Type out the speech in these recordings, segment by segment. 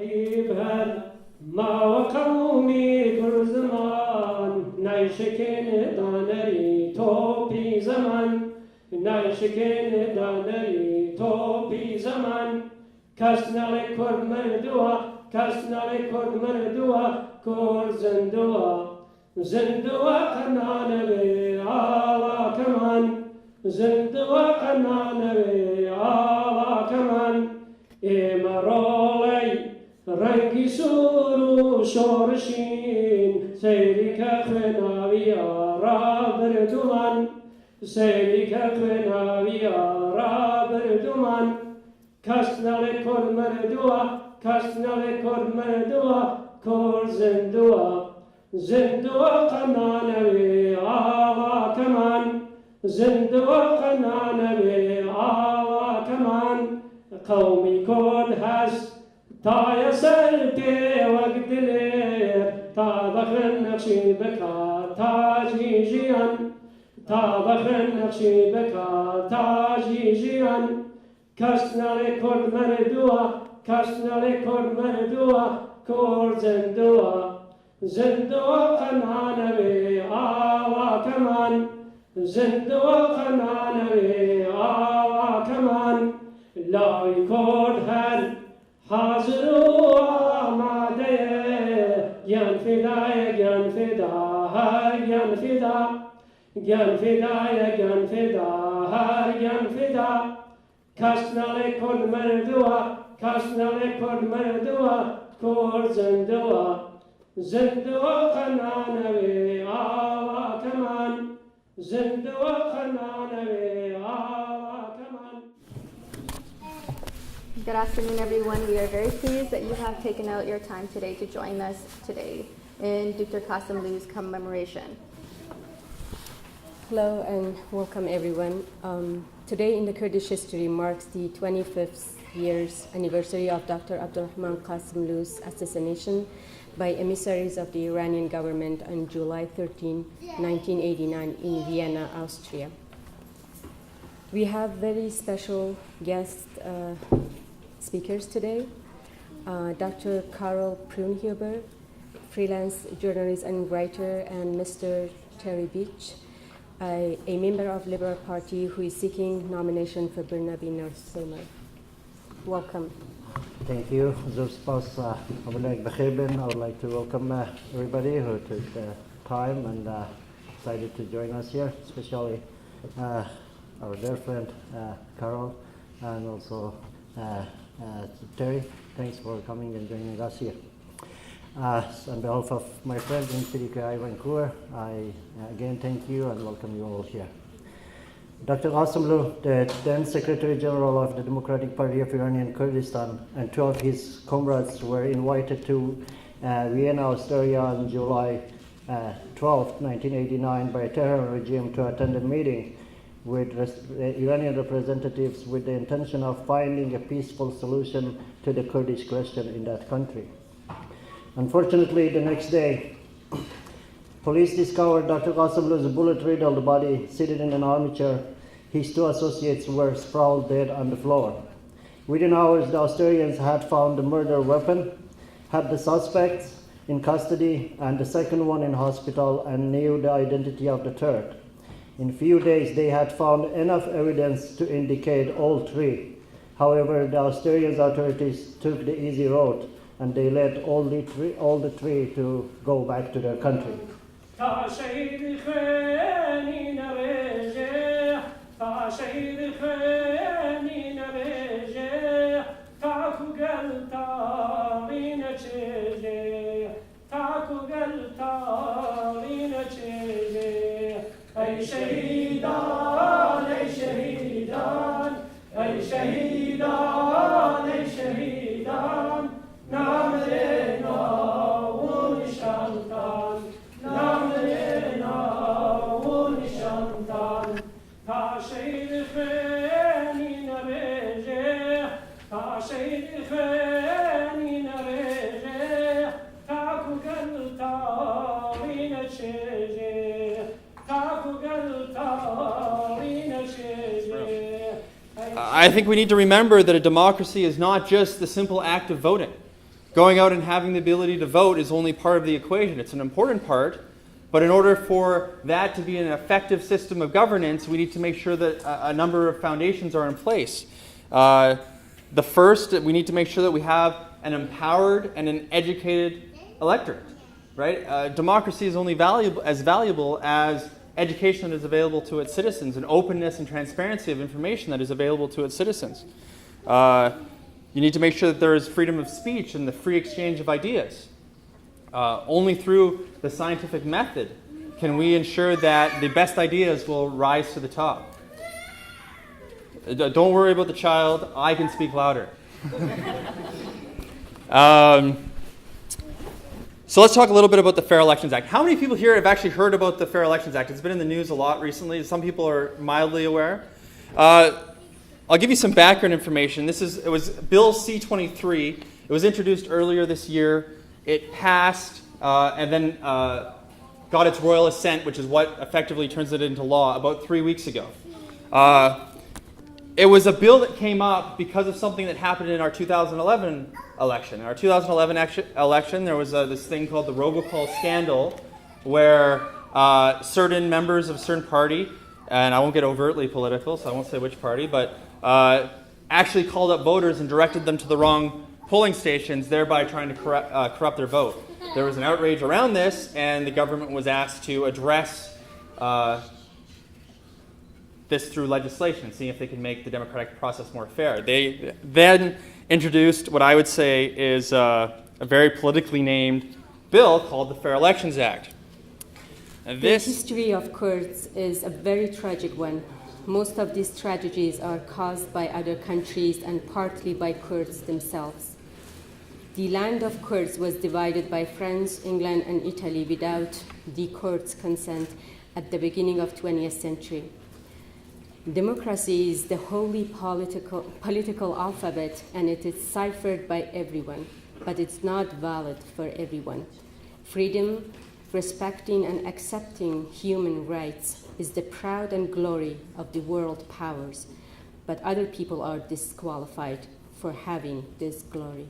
حيبها ما وقومي كل زمان نايشكين دانري توبي زمان نايشكين دانري توبي زمان كسنا لكل مردوها كسنا لكل مردوها كل زندوها قنانا بي على كمان زندوها قنانا بي على كمان إمرالي رنگی سور و شورشین سیری که خناوی آرا بردوان سیری که خناوی آرا بردوان کس نل کل مردوه کل زندوه قنانوی آوا کمان زندوه قنانوی آوا کمان قومی کل هست تا يسلتي وقت الليل طابخ النقشي بكا تاجي جيان طابخ النقشي بكا تاجي جيان كسنا لكل مردوه كل زندوه قنانا بي آوا كمان زندوه قنانا بي آوا كمان لا يكون هل حاضروا آماده ينفدا كسنا لكل مردوه كل زندوه قنانا بي آوا كمان زندوه قنانا بي آوا كمان. Good afternoon, everyone. We are very pleased that you have taken out your time today to join us today in Dr. Ghassemlou's commemoration. Hello and welcome, everyone. Today in the Kurdish history marks the 25th years anniversary of Dr. Ghassemlou's assassination by emissaries of the Iranian government on July 13, 1989 in Vienna, Austria. We have very special guest speakers today. Dr. Karl Prunhuber, freelance journalist and writer, and Mr. Terry Beach, a member of Liberal Party who is seeking nomination for Burnaby North Summer. Welcome. Thank you. I would like to welcome everybody who took the time and decided to join us here, especially our dear friend Carol, and also Terry. Thanks for coming and joining us here. On behalf of my friend in PDKI Vancouver, I again thank you and welcome you all here. Dr. Ghassemlou, the then Secretary General of the Democratic Party of Iranian Kurdistan, and two of his comrades were invited to Vienna, Austria on July 12, 1989 by the Tehran regime to attend a meeting with Iranian representatives with the intention of finding a peaceful solution to the Kurdish question in that country. Unfortunately, the next day, police discovered Dr. Ghassemlou's bullet-riddled body seated in an armchair. His two associates were sprawled dead on the floor. Within hours, the Australians had found the murder weapon, had the suspects in custody and the second one in hospital, and knew the identity of the third. In few days, they had found enough evidence to indicate all three. However, the Australian authorities took the easy road, and they let all the three to go back to their country. ای شهیدان ای شهیدان ای شهیدان ای شهیدان نام ناو نشانتان نام ناو نشانتان تا شهید خیلی نبیجه تا شهید خیلی نبیجه تا کل تاوین چیجه I think we need to remember that a democracy is not just the simple act of voting. going out and having the ability to vote is only part of the equation. It's an important part, but in order for that to be an effective system of governance, we need to make sure that a number of foundations are in place. The first, we need to make sure that we have an empowered and an educated electorate, right? Democracy is only valuable as education that is available to its citizens, and openness and transparency of information that is available to its citizens. You need to make sure that there is freedom of speech and the free exchange of ideas. Only through the scientific method can we ensure that the best ideas will rise to the top. Don't worry about the child. I can speak louder. So let's talk a little bit about the Fair Elections Act. How many people here have actually heard about the Fair Elections Act? It's been in the news a lot recently. Some people are mildly aware. I'll give you some background information. It was Bill C-23. It was introduced earlier this year. It passed and then got its royal assent, which is what effectively turns it into law, about 3 weeks ago. It was a bill that came up because of something that happened in our 2011 election. In our 2011 election, there was this thing called the robocall scandal, where certain members of a certain party, and I won't get overtly political, so I won't say which party, but actually called up voters and directed them to the wrong polling stations, thereby trying to corrupt their vote. There was an outrage around this, and the government was asked to address this through legislation and seeing if they can make the democratic process more fair. They then introduced what I would say is a very politically named bill called the Fair Elections Act. And The history of Kurds is a very tragic one. Most of these tragedies are caused by other countries and partly by Kurds themselves. The land of Kurds was divided by France, England, and Italy without the Kurds' consent at the beginning of 20th century. Democracy is the holy political alphabet, and it is ciphered by everyone, but it's not valid for everyone. Freedom, respecting and accepting human rights is the pride and glory of the world powers, but other people are disqualified for having this glory.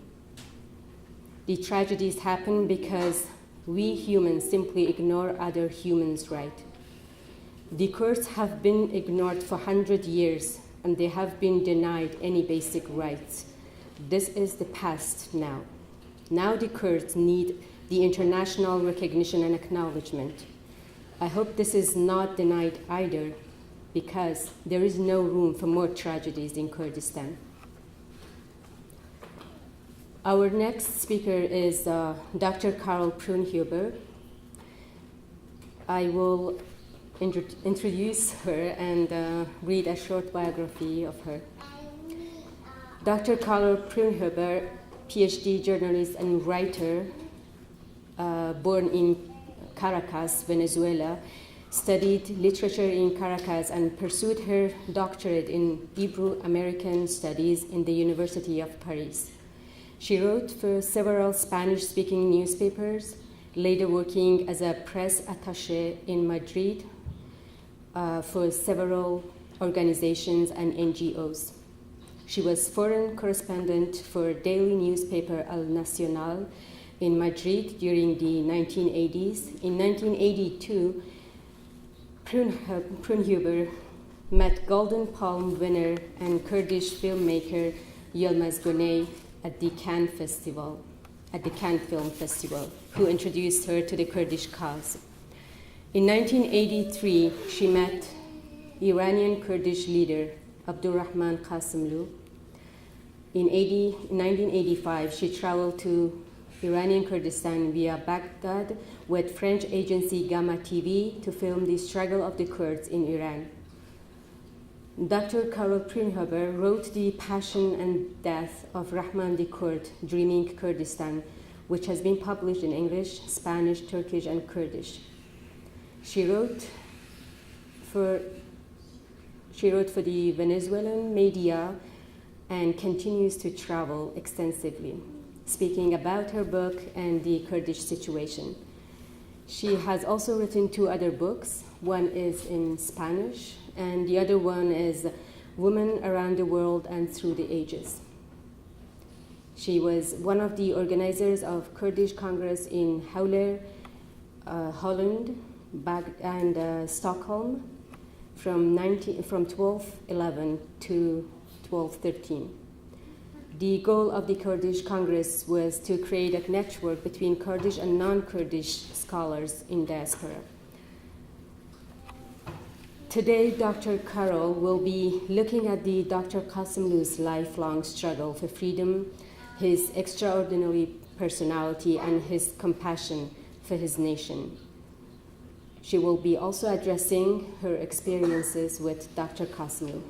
The tragedies happen because we humans simply ignore other humans' rights. The Kurds have been ignored for 100 years, and they have been denied any basic rights. This is the past now. Now the Kurds need the international recognition and acknowledgement. I hope this is not denied either, because there is no room for more tragedies in Kurdistan. Our next speaker is Dr. Carol Prunhuber. I will introduce her and read a short biography of her. Dr. Carol Prunhuber, PhD journalist and writer, born in Caracas, Venezuela, studied literature in Caracas and pursued her doctorate in Hebrew-American studies in the University of Paris. She wrote for several Spanish-speaking newspapers, later working as a press attaché in Madrid for several organizations and NGOs. She was foreign correspondent for daily newspaper El Nacional in Madrid during the 1980s. In 1982, Prunhuber met Golden Palm winner and Kurdish filmmaker Yilmaz Guney at the Cannes Film Festival, who introduced her to the Kurdish cause. In 1983, she met Iranian Kurdish leader Dr. Ghassemlou. In 1985, she traveled to Iranian Kurdistan via Baghdad with French agency Gamma TV to film the struggle of the Kurds in Iran. Dr. Carol Prunhuber wrote The Passion and Death of Rahman the Kurd, Dreaming Kurdistan, which has been published in English, Spanish, Turkish, and Kurdish. She wrote for the Venezuelan media and continues to travel extensively, speaking about her book and the Kurdish situation. She has also written 2 other books. One is in Spanish, and the other one is Women Around the World and Through the Ages. She was one of the organizers of Kurdish Congress in Howler, Holland, and Stockholm from 1211 to 1213. The goal of the Kurdish Congress was to create a network between Kurdish and non-Kurdish scholars in diaspora. Today, Dr. Carol will be looking at the Dr. Ghassemlou's lifelong struggle for freedom, his extraordinary personality, and his compassion for his nation. She will be also addressing her experiences with Dr. Ghassemlou.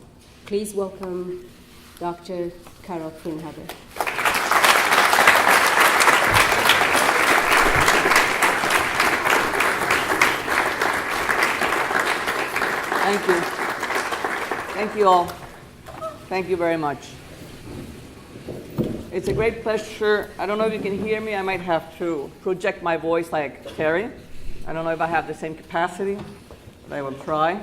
Please welcome Dr. Carol Kuhnhaber. Thank you. Thank you all. Thank you very much. It's a great pleasure. I don't know if you can hear me. I might have to project my voice like Terry. I don't know if I have the same capacity, but I will try.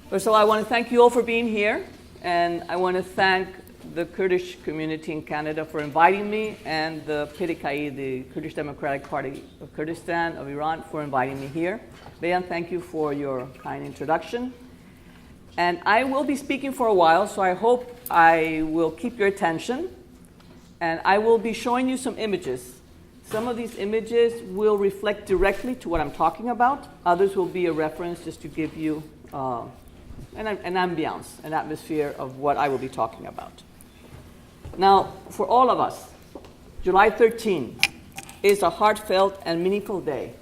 First of all, I want to thank you all for being here, and I want to thank the Kurdish community in Canada for inviting me, and the PDKI, the Kurdish Democratic Party of Kurdistan of Iran, for inviting me here. Bayan, thank you for your kind introduction. And I will be speaking for a while, so I hope I will keep your attention. And I will be showing you some images. Some of these images will reflect directly to what I'm talking about. Others will be a reference just to give you an ambiance, an atmosphere of what I will be talking about. Now, for all of us, July 13 is a heartfelt and meaningful day.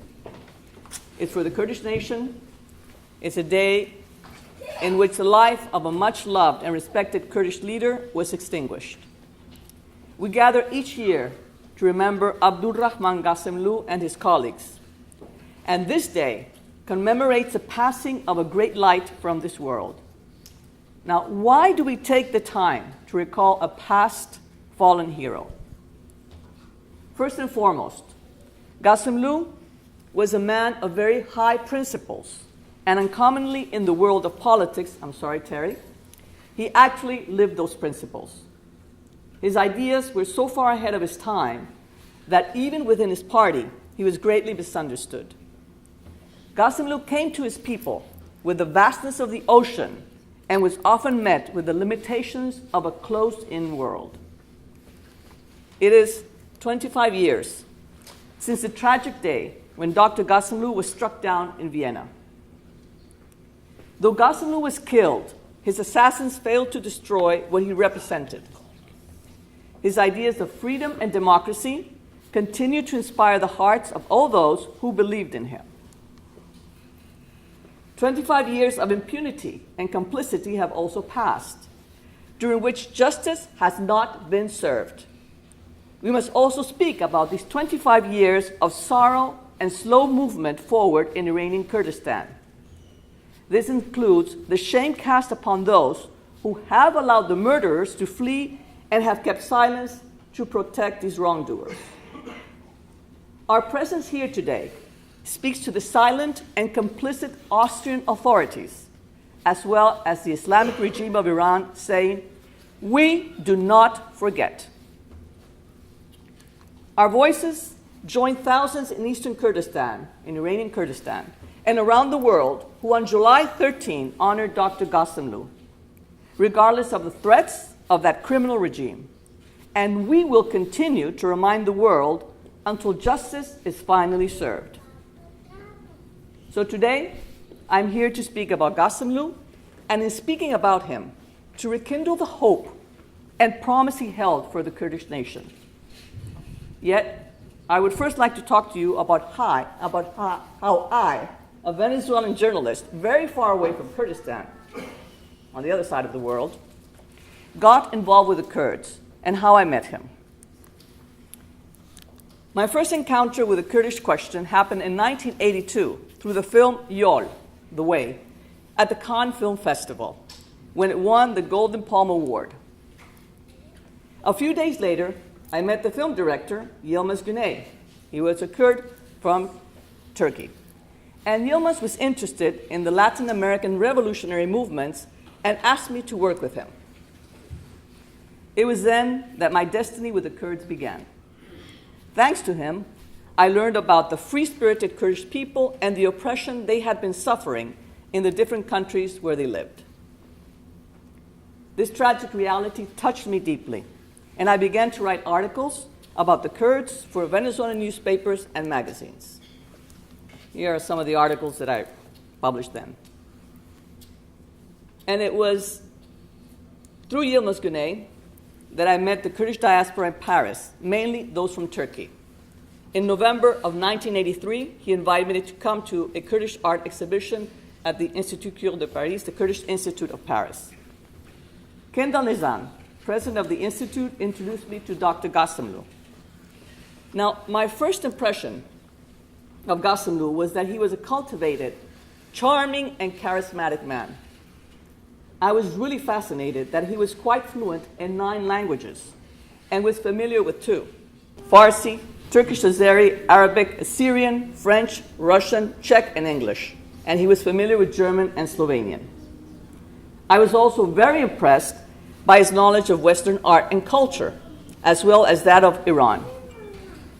It's for the Kurdish nation. It's a day in which the life of a much-loved and respected Kurdish leader was extinguished. We gather each year to remember Abdurrahman Ghassemlou and his colleagues. And this day commemorates the passing of a great light from this world. Now, why do we take the time to recall a past fallen hero? First and foremost, Ghassemlou was a man of very high principles, and uncommonly in the world of politics, I'm sorry, Terry, he actually lived those principles. His ideas were so far ahead of his time that even within his party, he was greatly misunderstood. Ghassemlou came to his people with the vastness of the ocean and was often met with the limitations of a closed-in world. It is 25 years since the tragic day when Dr. Ghassemlou was struck down in Vienna. Though Ghassemlou was killed, his assassins failed to destroy what he represented. His ideas of freedom and democracy continued to inspire the hearts of all those who believed in him. 25 years of impunity and complicity have also passed, during which justice has not been served. We must also speak about these 25 years of sorrow and slow movement forward in Iranian Kurdistan. This includes the shame cast upon those who have allowed the murderers to flee and have kept silence to protect these wrongdoers. Our presence here today speaks to the silent and complicit Austrian authorities, as well as the Islamic regime of Iran, saying, "We do not forget." Our voices join thousands in eastern Kurdistan, in Iranian Kurdistan, and around the world who on July 13 honored Dr. Ghassemlou, regardless of the threats of that criminal regime. And we will continue to remind the world until justice is finally served. So today, I'm here to speak about Ghassemlou, and in speaking about him, to rekindle the hope and promise he held for the Kurdish nation. Yet, I would first like to talk to you about how I, a Venezuelan journalist very far away from Kurdistan, on the other side of the world, got involved with the Kurds and how I met him. My first encounter with the Kurdish question happened in 1982 through the film Yol, The Way, at the Cannes Film Festival, when it won the Golden Palm Award. A few days later, I met the film director, Yilmaz Güney. He was a Kurd from Turkey. And Yilmaz was interested in the Latin American revolutionary movements and asked me to work with him. It was then that my destiny with the Kurds began. Thanks to him, I learned about the free-spirited Kurdish people and the oppression they had been suffering in the different countries where they lived. This tragic reality touched me deeply, and I began to write articles about the Kurds for Venezuelan newspapers and magazines. Here are some of the articles that I published then. And it was through Yilmaz Güney that I met the Kurdish diaspora in Paris, mainly those from Turkey. In November of 1983, he invited me to come to a Kurdish art exhibition at the Institut Kurd de Paris, the Kurdish Institute of Paris. Kendal Nizam, president of the Institute, introduced me to Dr. Ghassemlou. Now, my first impression of Ghassemlou was that he was a cultivated, charming, and charismatic man. I was really fascinated that he was quite fluent in 9 languages and was familiar with 2: Farsi, Turkish Azeri, Arabic, Assyrian, French, Russian, Czech, and English. And he was familiar with German and Slovenian. I was also very impressed by his knowledge of Western art and culture, as well as that of Iran.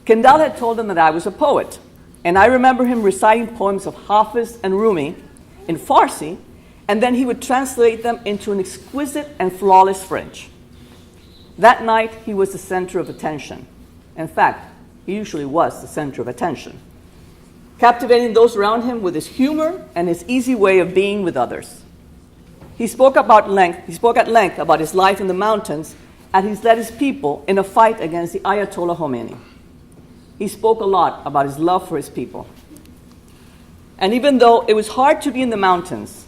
Kendal had told him that I was a poet, and I remember him reciting poems of Hafiz and Rumi in Farsi, and then he would translate them into an exquisite and flawless French. That night, he was the center of attention. In fact, he usually was the center of attention, captivating those around him with his humor and his easy way of being with others. He spoke at length about his life in the mountains as he led his people in a fight against the Ayatollah Khomeini. He spoke a lot about his love for his people. And even though it was hard to be in the mountains,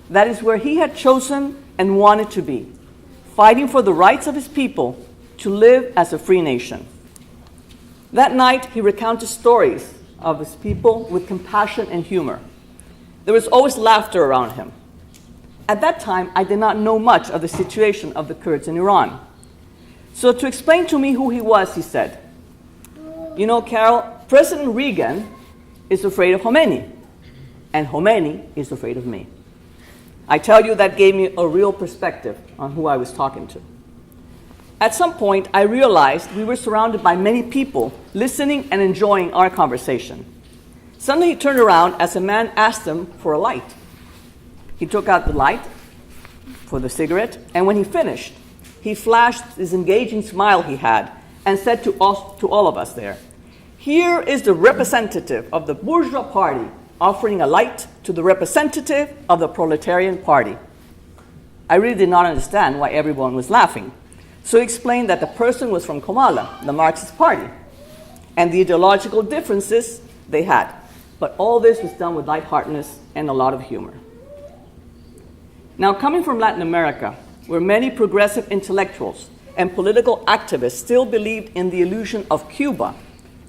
that is where he had chosen and wanted to be, fighting for the rights of his people to live as a free nation. That night, he recounted stories of his people with compassion and humor. There was always laughter around him. At that time, I did not know much of the situation of the Kurds in Iran. So to explain to me who he was, he said, "You know, Carol, President Reagan is afraid of Khomeini, and Khomeini is afraid of me." I tell you, that gave me a real perspective on who I was talking to. At some point, I realized we were surrounded by many people listening and enjoying our conversation. Suddenly, he turned around as a man asked him for a light. He took out the light for the cigarette, and when he finished, he flashed this engaging smile he had and said to all of us there, "Here is the representative of the bourgeois party offering a light to the representative of the proletarian party." I really did not understand why everyone was laughing. So he explained that the person was from Komala, the Marxist party, and the ideological differences they had. But all this was done with lightheartedness and a lot of humor. Now, coming from Latin America, where many progressive intellectuals and political activists still believed in the illusion of Cuba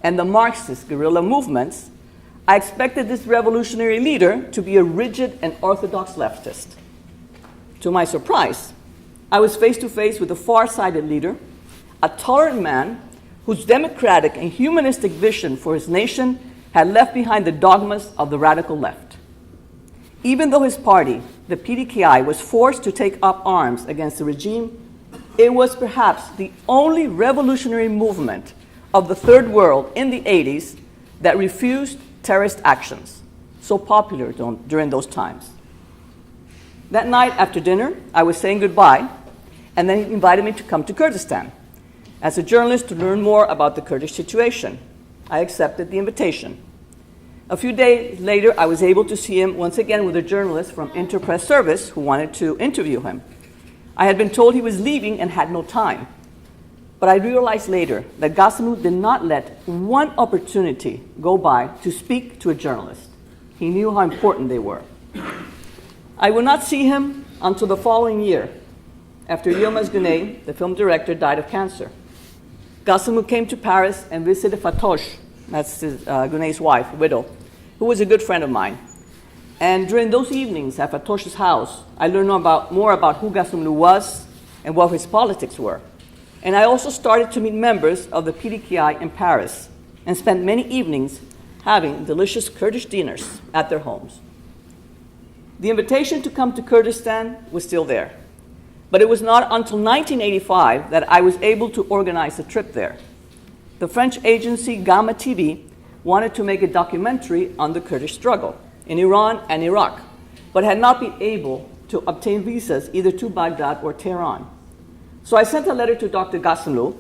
and the Marxist guerrilla movements, I expected this revolutionary leader to be a rigid and orthodox leftist. To my surprise, I was face to face with a far-sighted leader, a tolerant man whose democratic and humanistic vision for his nation had left behind the dogmas of the radical left. Even though his party, the PDKI, was forced to take up arms against the regime, it was perhaps the only revolutionary movement of the Third World in the 80s that refused terrorist actions, so popular during those times. That night after dinner, I was saying goodbye, and then he invited me to come to Kurdistan as a journalist to learn more about the Kurdish situation. I accepted the invitation. A few days later, I was able to see him once again with a journalist from Interpress Service who wanted to interview him. I had been told he was leaving and had no time. But I realized later that Ghassemlou did not let one opportunity go by to speak to a journalist. He knew how important they were. I would not see him until the following year, after Yilmaz Güney, the film director, died of cancer. Ghassemlou came to Paris and visited Fatosh, that's Güney's wife, widow, who was a good friend of mine. And during those evenings at Fatosh's house, I learned more about who Ghassemlou was and what his politics were. And I also started to meet members of the PDKI in Paris and spent many evenings having delicious Kurdish dinners at their homes. The invitation to come to Kurdistan was still there. But it was not until 1985 that I was able to organize a trip there. The French agency Gamma TV wanted to make a documentary on the Kurdish struggle in Iran and Iraq, but had not been able to obtain visas either to Baghdad or Tehran. So I sent a letter to Dr. Ghassemlou,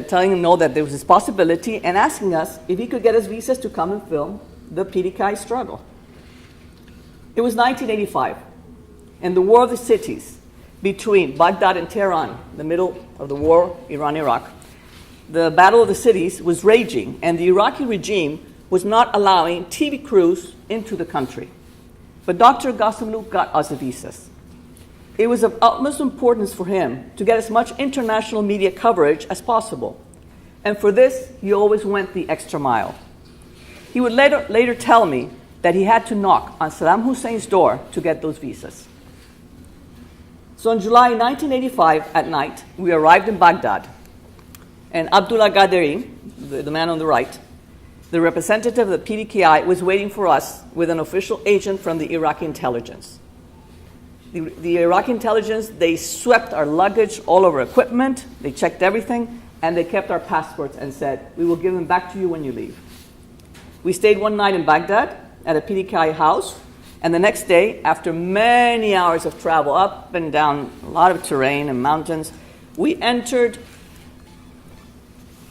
telling him know that there was this possibility and asking us if he could get us visas to come and film the PDK struggle. It was 1985, and the War of the Cities between Baghdad and Tehran, the middle of the war, Iran-Iraq, the Battle of the Cities was raging, and the Iraqi regime was not allowing TV crews into the country. But Dr. Ghassemlou got us the visas. It was of utmost importance for him to get as much international media coverage as possible. And for this, he always went the extra mile. He would later tell me that he had to knock on Saddam Hussein's door to get those visas. So in July 1985 at night, we arrived in Baghdad. And Abdullah Ghaderi, the man on the right, the representative of the PDKI, was waiting for us with an official agent from the Iraqi intelligence. The Iraqi intelligence, they swept our luggage, all of our equipment, they checked everything, and they kept our passports and said, "We will give them back to you when you leave." We stayed one night in Baghdad at a PDKI house, and the next day, after many hours of travel up and down a lot of terrain and mountains, we entered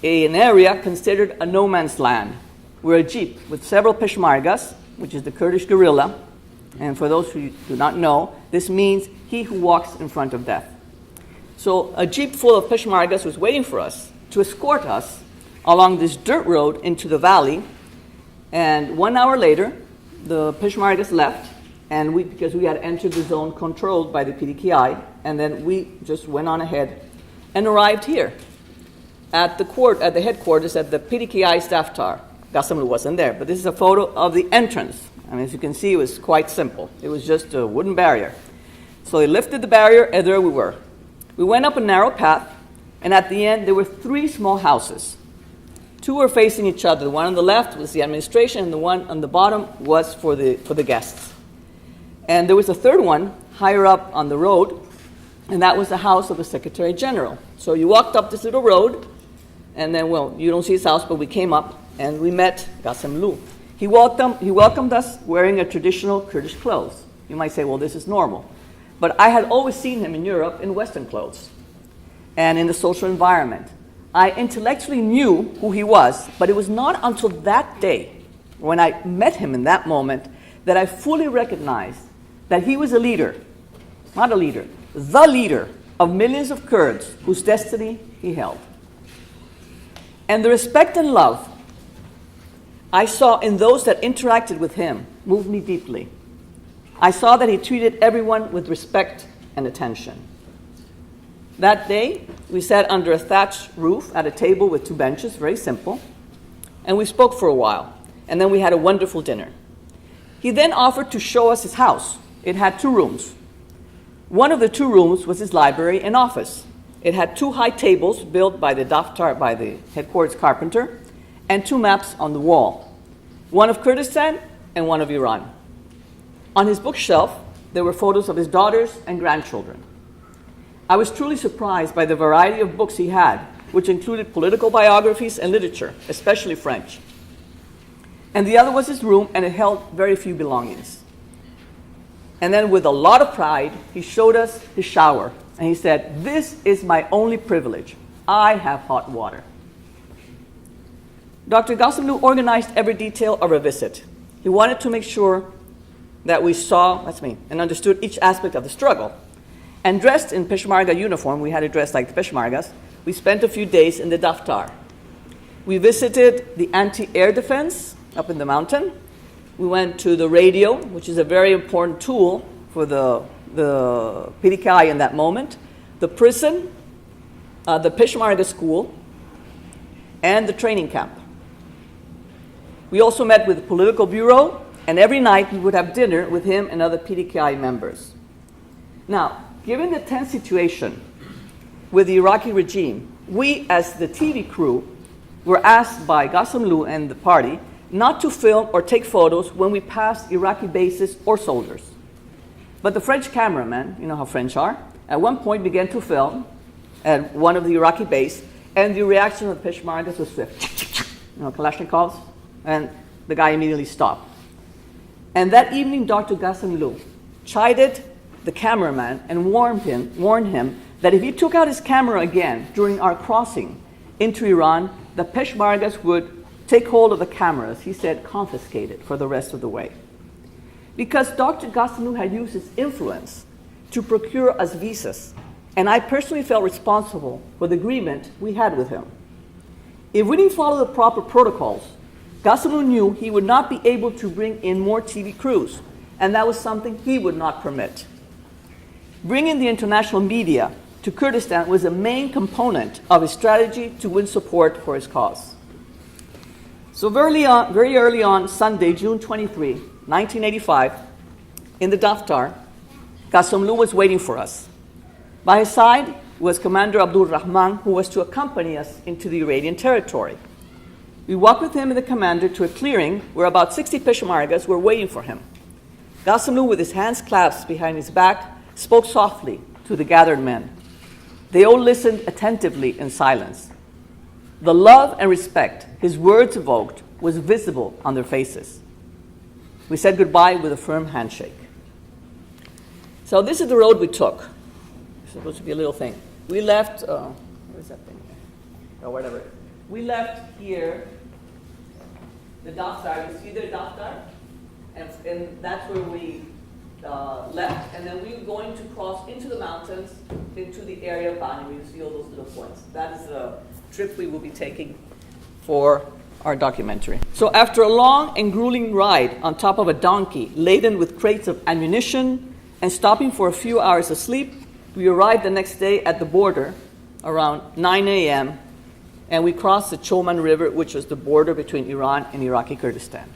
an area considered a no man's land, where a jeep with several Peshmergas, which is the Kurdish guerrilla, and for those who do not know, this means he who walks in front of death. So a jeep full of Peshmergas was waiting for us to escort us along this dirt road into the valley. And 1 hour later, the Peshmergas left, and because we had entered the zone controlled by the PDKI, and then we just went on ahead and arrived here at the headquarters at the PDKI staff tower. Ghassemlou wasn't there, but this is a photo of the entrance. I mean, as you can see, it was quite simple. It was just a wooden barrier. So they lifted the barrier, and there we were. We went up a narrow path, and at the end, there were 3 small houses. 2 were facing each other. The one on the left was the administration, and the one on the bottom was for the guests. And there was a third one higher up on the road, and that was the house of the Secretary General. So you walked up this little road, and then, well, you don't see his house, but we came up, and we met Ghassemlou. He welcomed us wearing a traditional Kurdish clothes. You might say, well, this is normal. But I had always seen him in Europe in Western clothes and in the social environment. I intellectually knew who he was, but it was not until that day, when I met him in that moment, that I fully recognized that he was a leader, not a leader, the leader of millions of Kurds whose destiny he held. And the respect and love I saw in those that interacted with him moved me deeply. I saw that he treated everyone with respect and attention. That day, we sat under a thatched roof at a table with 2 benches, very simple, and we spoke for a while, and then we had a wonderful dinner. He then offered to show us his house. It had 2 rooms. One of the 2 rooms was his library and office. It had 2 high tables built by the daftar, by the headquarters carpenter, and 2 maps on the wall, one of Kurdistan and one of Iran. On his bookshelf, there were photos of his daughters and grandchildren. I was truly surprised by the variety of books he had, which included political biographies and literature, especially French. And the other was his room, and it held very few belongings. And then with a lot of pride, he showed us his shower, and he said, "This is my only privilege. I have hot water." Dr. Ghassemlou organized every detail of our visit. He wanted to make sure that we saw, and understood each aspect of the struggle. And dressed in Peshmerga uniform, we had to dress like the Peshmergas, we spent a few days in the daftar. We visited the anti-air defense up in the mountain. We went to the radio, which is a very important tool for the PDKI in that moment, the prison, the Peshmerga school, and the training camp. We also met with the political bureau, and every night we would have dinner with him and other PDKI members. Now, given the tense situation with the Iraqi regime, we, as the TV crew, were asked by Ghassemlou and the party not to film or take photos when we passed Iraqi bases or soldiers. But the French cameraman, you know how French are, at one point began to film at one of the Iraqi base, and the reaction of the Peshmergas was swift. Kalashnikovs, and the guy immediately stopped. And that evening, Dr. Ghassemlou chided the cameraman and warned him that if he took out his camera again during our crossing into Iran, the Peshmergas would take hold of the cameras, he said, confiscate it for the rest of the way. Because Dr. Ghassemlou had used his influence to procure us visas, and I personally felt responsible for the agreement we had with him. If we didn't follow the proper protocols, Ghassemlou knew he would not be able to bring in more TV crews, and that was something he would not permit. Bringing the international media to Kurdistan was a main component of his strategy to win support for his cause. So very early on, Sunday, June 23, 1985, in the Daftar, Ghassemlou was waiting for us. By his side was Commander Abdul Rahman, who was to accompany us into the Iranian territory. We walked with him and the commander to a clearing where about 60 Peshmergas were waiting for him. Ghassemlou, with his hands clasped behind his back, spoke softly to the gathered men. They all listened attentively in silence. The love and respect his words evoked was visible on their faces. We said goodbye with a firm handshake. So this is the road we took. It's supposed to be a little thing. We left, where is that thing? Or whatever. We left here, the Daftar. You see the Daftar? And that's where we left. And then we were going to cross into the mountains, into the area of Bani. You see all those little points. That is the trip we will be taking for our documentary. So after a long and grueling ride on top of a donkey laden with crates of ammunition and stopping for a few hours of sleep, we arrived the next day at the border around 9 a.m. and we crossed the Choman River, which was the border between Iran and Iraqi Kurdistan.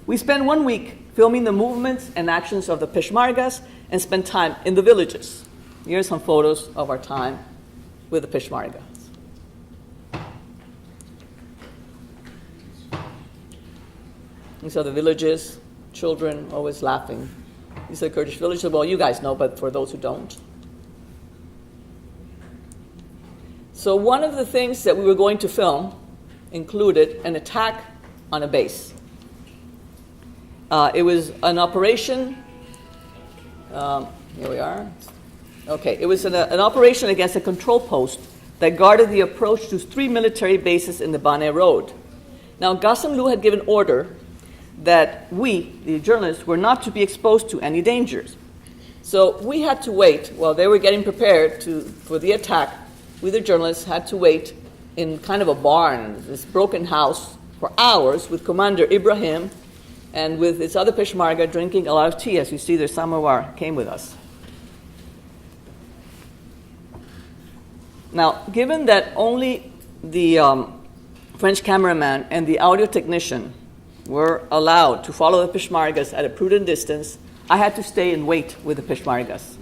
We spent 1 week filming the movements and actions of the Peshmergas and spent time in the villages. Here are some photos of our time with the Peshmergas. These are the villages, children always laughing. These are Kurdish villages. Well, you guys know, but for those who don't. So one of the things that we were going to film included an attack on a base. It was an operation. Here we are. Okay, it was an operation against a control post that guarded the approach to 3 military bases in the Baneh Road. Now, Ghassemlou had given order that we, the journalists, were not to be exposed to any dangers. So we had to wait while they were getting prepared for the attack. We, the journalists, had to wait in kind of a barn, this broken house, for hours with Commander Ibrahim and with his other Peshmerga drinking a lot of tea. As you see, there's some of our came with us. Now, given that only the French cameraman and the audio technician were allowed to follow the Peshmergas at a prudent distance, I had to stay and wait with the Peshmergas.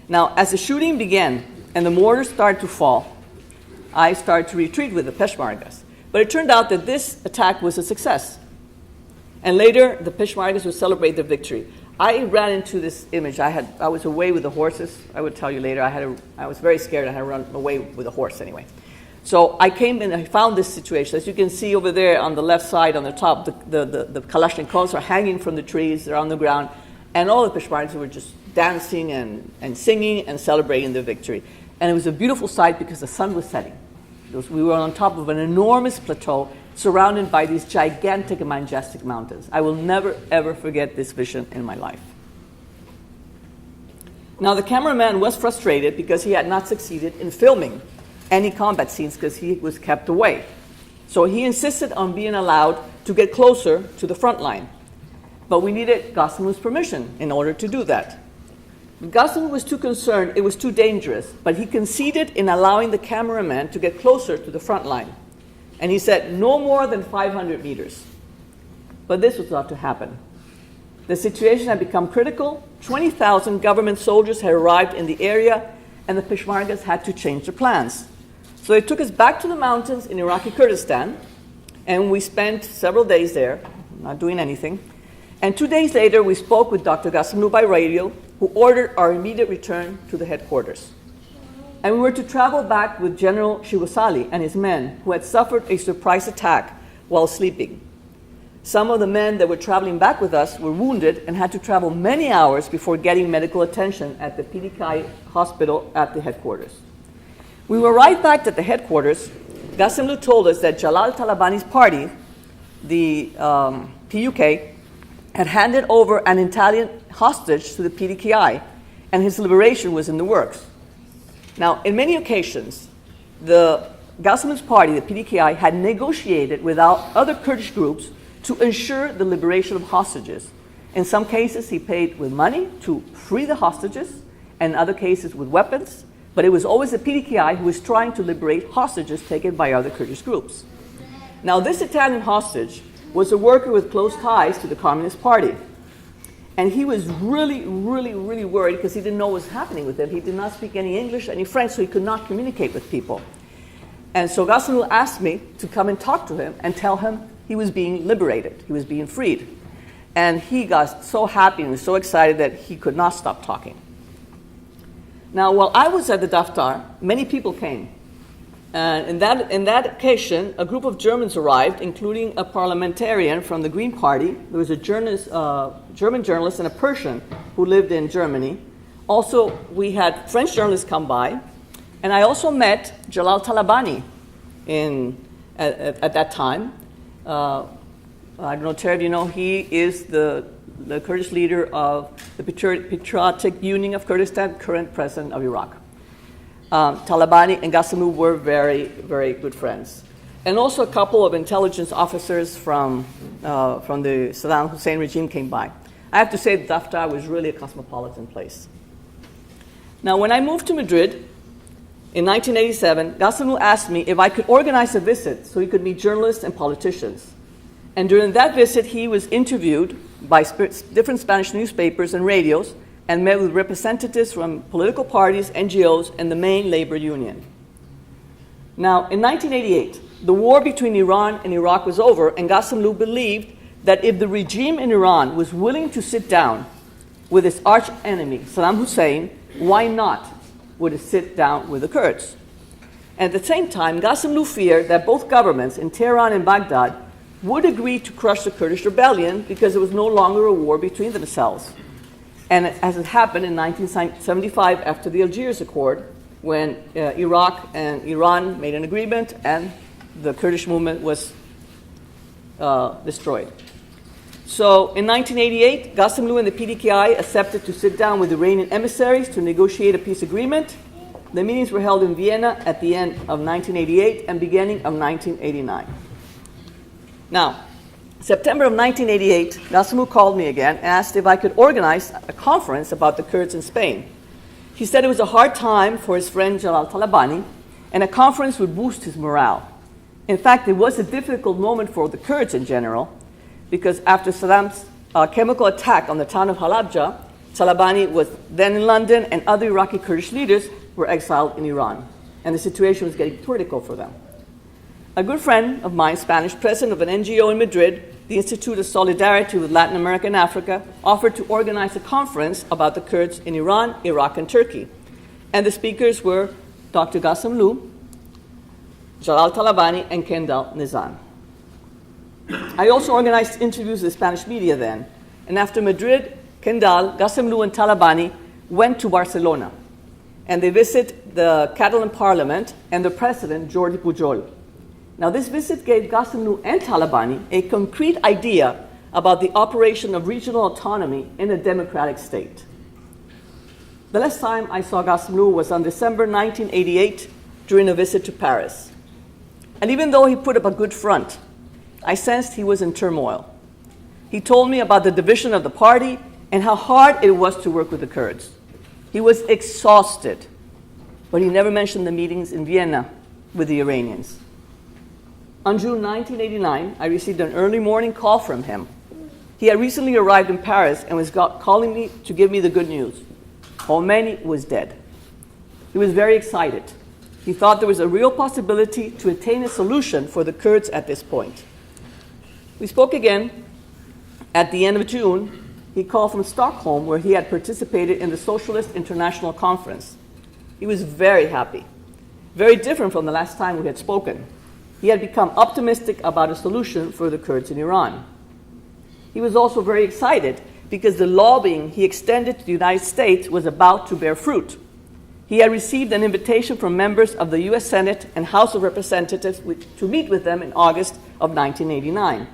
Now, as the shooting began and the mortars started to fall, I started to retreat with the Peshmergas. But it turned out that this attack was a success. And later, the Peshmergas would celebrate their victory. I ran into this image. I was away with the horses. I would tell you later. I was very scared. I had to run away with a horse anyway. So I came and I found this situation. As you can see over there on the left side, on the top, the Kalashnikovs are hanging from the trees. They're on the ground. And all the Peshmergas were just dancing and singing and celebrating their victory. And it was a beautiful sight because the sun was setting. We were on top of an enormous plateau surrounded by these gigantic and majestic mountains. I will never, ever forget this vision in my life. Now, the cameraman was frustrated because he had not succeeded in filming any combat scenes because he was kept away. So he insisted on being allowed to get closer to the front line. But we needed Ghassemlou's permission in order to do that. Ghassemlou was too concerned, it was too dangerous, but he conceded in allowing the cameraman to get closer to the front line. And he said, no more than 500 meters. But this was not to happen. The situation had become critical. 20,000 government soldiers had arrived in the area, and the Peshmergas had to change their plans. So they took us back to the mountains in Iraqi Kurdistan, and we spent several days there, not doing anything. And 2 days later, we spoke with Dr. Ghassemlou by radio, who ordered our immediate return to the headquarters. And we were to travel back with General Shivasali and his men, who had suffered a surprise attack while sleeping. Some of the men that were traveling back with us were wounded and had to travel many hours before getting medical attention at the PDKI hospital at the headquarters. We were right back at the headquarters. Ghassemlou told us that Jalal Talabani's party, the PUK, had handed over an Italian hostage to the PDKI, and his liberation was in the works. Now, in many occasions, the Ghassemlou's party, the PDKI, had negotiated with other Kurdish groups to ensure the liberation of hostages. In some cases, he paid with money to free the hostages, and in other cases with weapons, but it was always the PDKI who was trying to liberate hostages taken by other Kurdish groups. Now, this Italian hostage was a worker with close ties to the Communist Party. And he was really, really, really worried because he didn't know what was happening with him. He did not speak any English, any French, so he could not communicate with people. And so Ghassemlou asked me to come and talk to him and tell him he was being liberated, he was being freed. And he got so happy and was so excited that he could not stop talking. Now, while I was at the Daftar, many people came. And in that occasion, a group of Germans arrived, including a parliamentarian from the Green Party. There was a German journalist and a Persian who lived in Germany. Also, we had French journalists come by. And I also met Jalal Talabani at that time. I don't know, Terry, do you know, he is the Kurdish leader of the Patriotic Union of Kurdistan, current president of Iraq. Talabani and Ghassemlou were very, very good friends. And also a couple of intelligence officers from the Saddam Hussein regime came by. I have to say the Daftar was really a cosmopolitan place. Now, when I moved to Madrid in 1987, Ghassemlou asked me if I could organize a visit so he could meet journalists and politicians. And during that visit, he was interviewed by different Spanish newspapers and radios and met with representatives from political parties, NGOs, and the main labor union. Now, in 1988, the war between Iran and Iraq was over, and Ghassemlou believed that if the regime in Iran was willing to sit down with its arch enemy, Saddam Hussein, why not would it sit down with the Kurds? And at the same time, Ghassemlou feared that both governments in Tehran and Baghdad would agree to crush the Kurdish rebellion because it was no longer a war between themselves. And as it happened in 1975 after the Algiers Accord, when Iraq and Iran made an agreement and the Kurdish movement was destroyed. So in 1988, Ghassemlou and the PDKI accepted to sit down with Iranian emissaries to negotiate a peace agreement. The meetings were held in Vienna at the end of 1988 and beginning of 1989. Now, September of 1988, Ghassemlou called me again and asked if I could organize a conference about the Kurds in Spain. He said it was a hard time for his friend Jalal Talabani, and a conference would boost his morale. In fact, it was a difficult moment for the Kurds in general, because after Saddam's chemical attack on the town of Halabja, Talabani was then in London, and other Iraqi Kurdish leaders were exiled in Iran, and the situation was getting critical for them. A good friend of mine, Spanish president of an NGO in Madrid, the Institute of Solidarity with Latin America and Africa, offered to organize a conference about the Kurds in Iran, Iraq, and Turkey. And the speakers were Dr. Ghassemlou, Jalal Talabani, and Kendal Nizam. I also organized interviews with the Spanish media then. And after Madrid, Kendal, Ghassemlou, and Talabani went to Barcelona. And they visited the Catalan parliament and the president, Jordi Pujol. Now, this visit gave Ghassemlou and Talabani a concrete idea about the operation of regional autonomy in a democratic state. The last time I saw Ghassemlou was on December 1988 during a visit to Paris. And even though he put up a good front, I sensed he was in turmoil. He told me about the division of the party and how hard it was to work with the Kurds. He was exhausted, but he never mentioned the meetings in Vienna with the Iranians. On June 1989, I received an early morning call from him. He had recently arrived in Paris and was calling me to give me the good news. Khomeini was dead. He was very excited. He thought there was a real possibility to attain a solution for the Kurds at this point. We spoke again at the end of June, he called from Stockholm, where he had participated in the Socialist International Conference. He was very happy, very different from the last time we had spoken. He had become optimistic about a solution for the Kurds in Iran. He was also very excited because the lobbying he extended to the United States was about to bear fruit. He had received an invitation from members of the US Senate and House of Representatives to meet with them in August of 1989.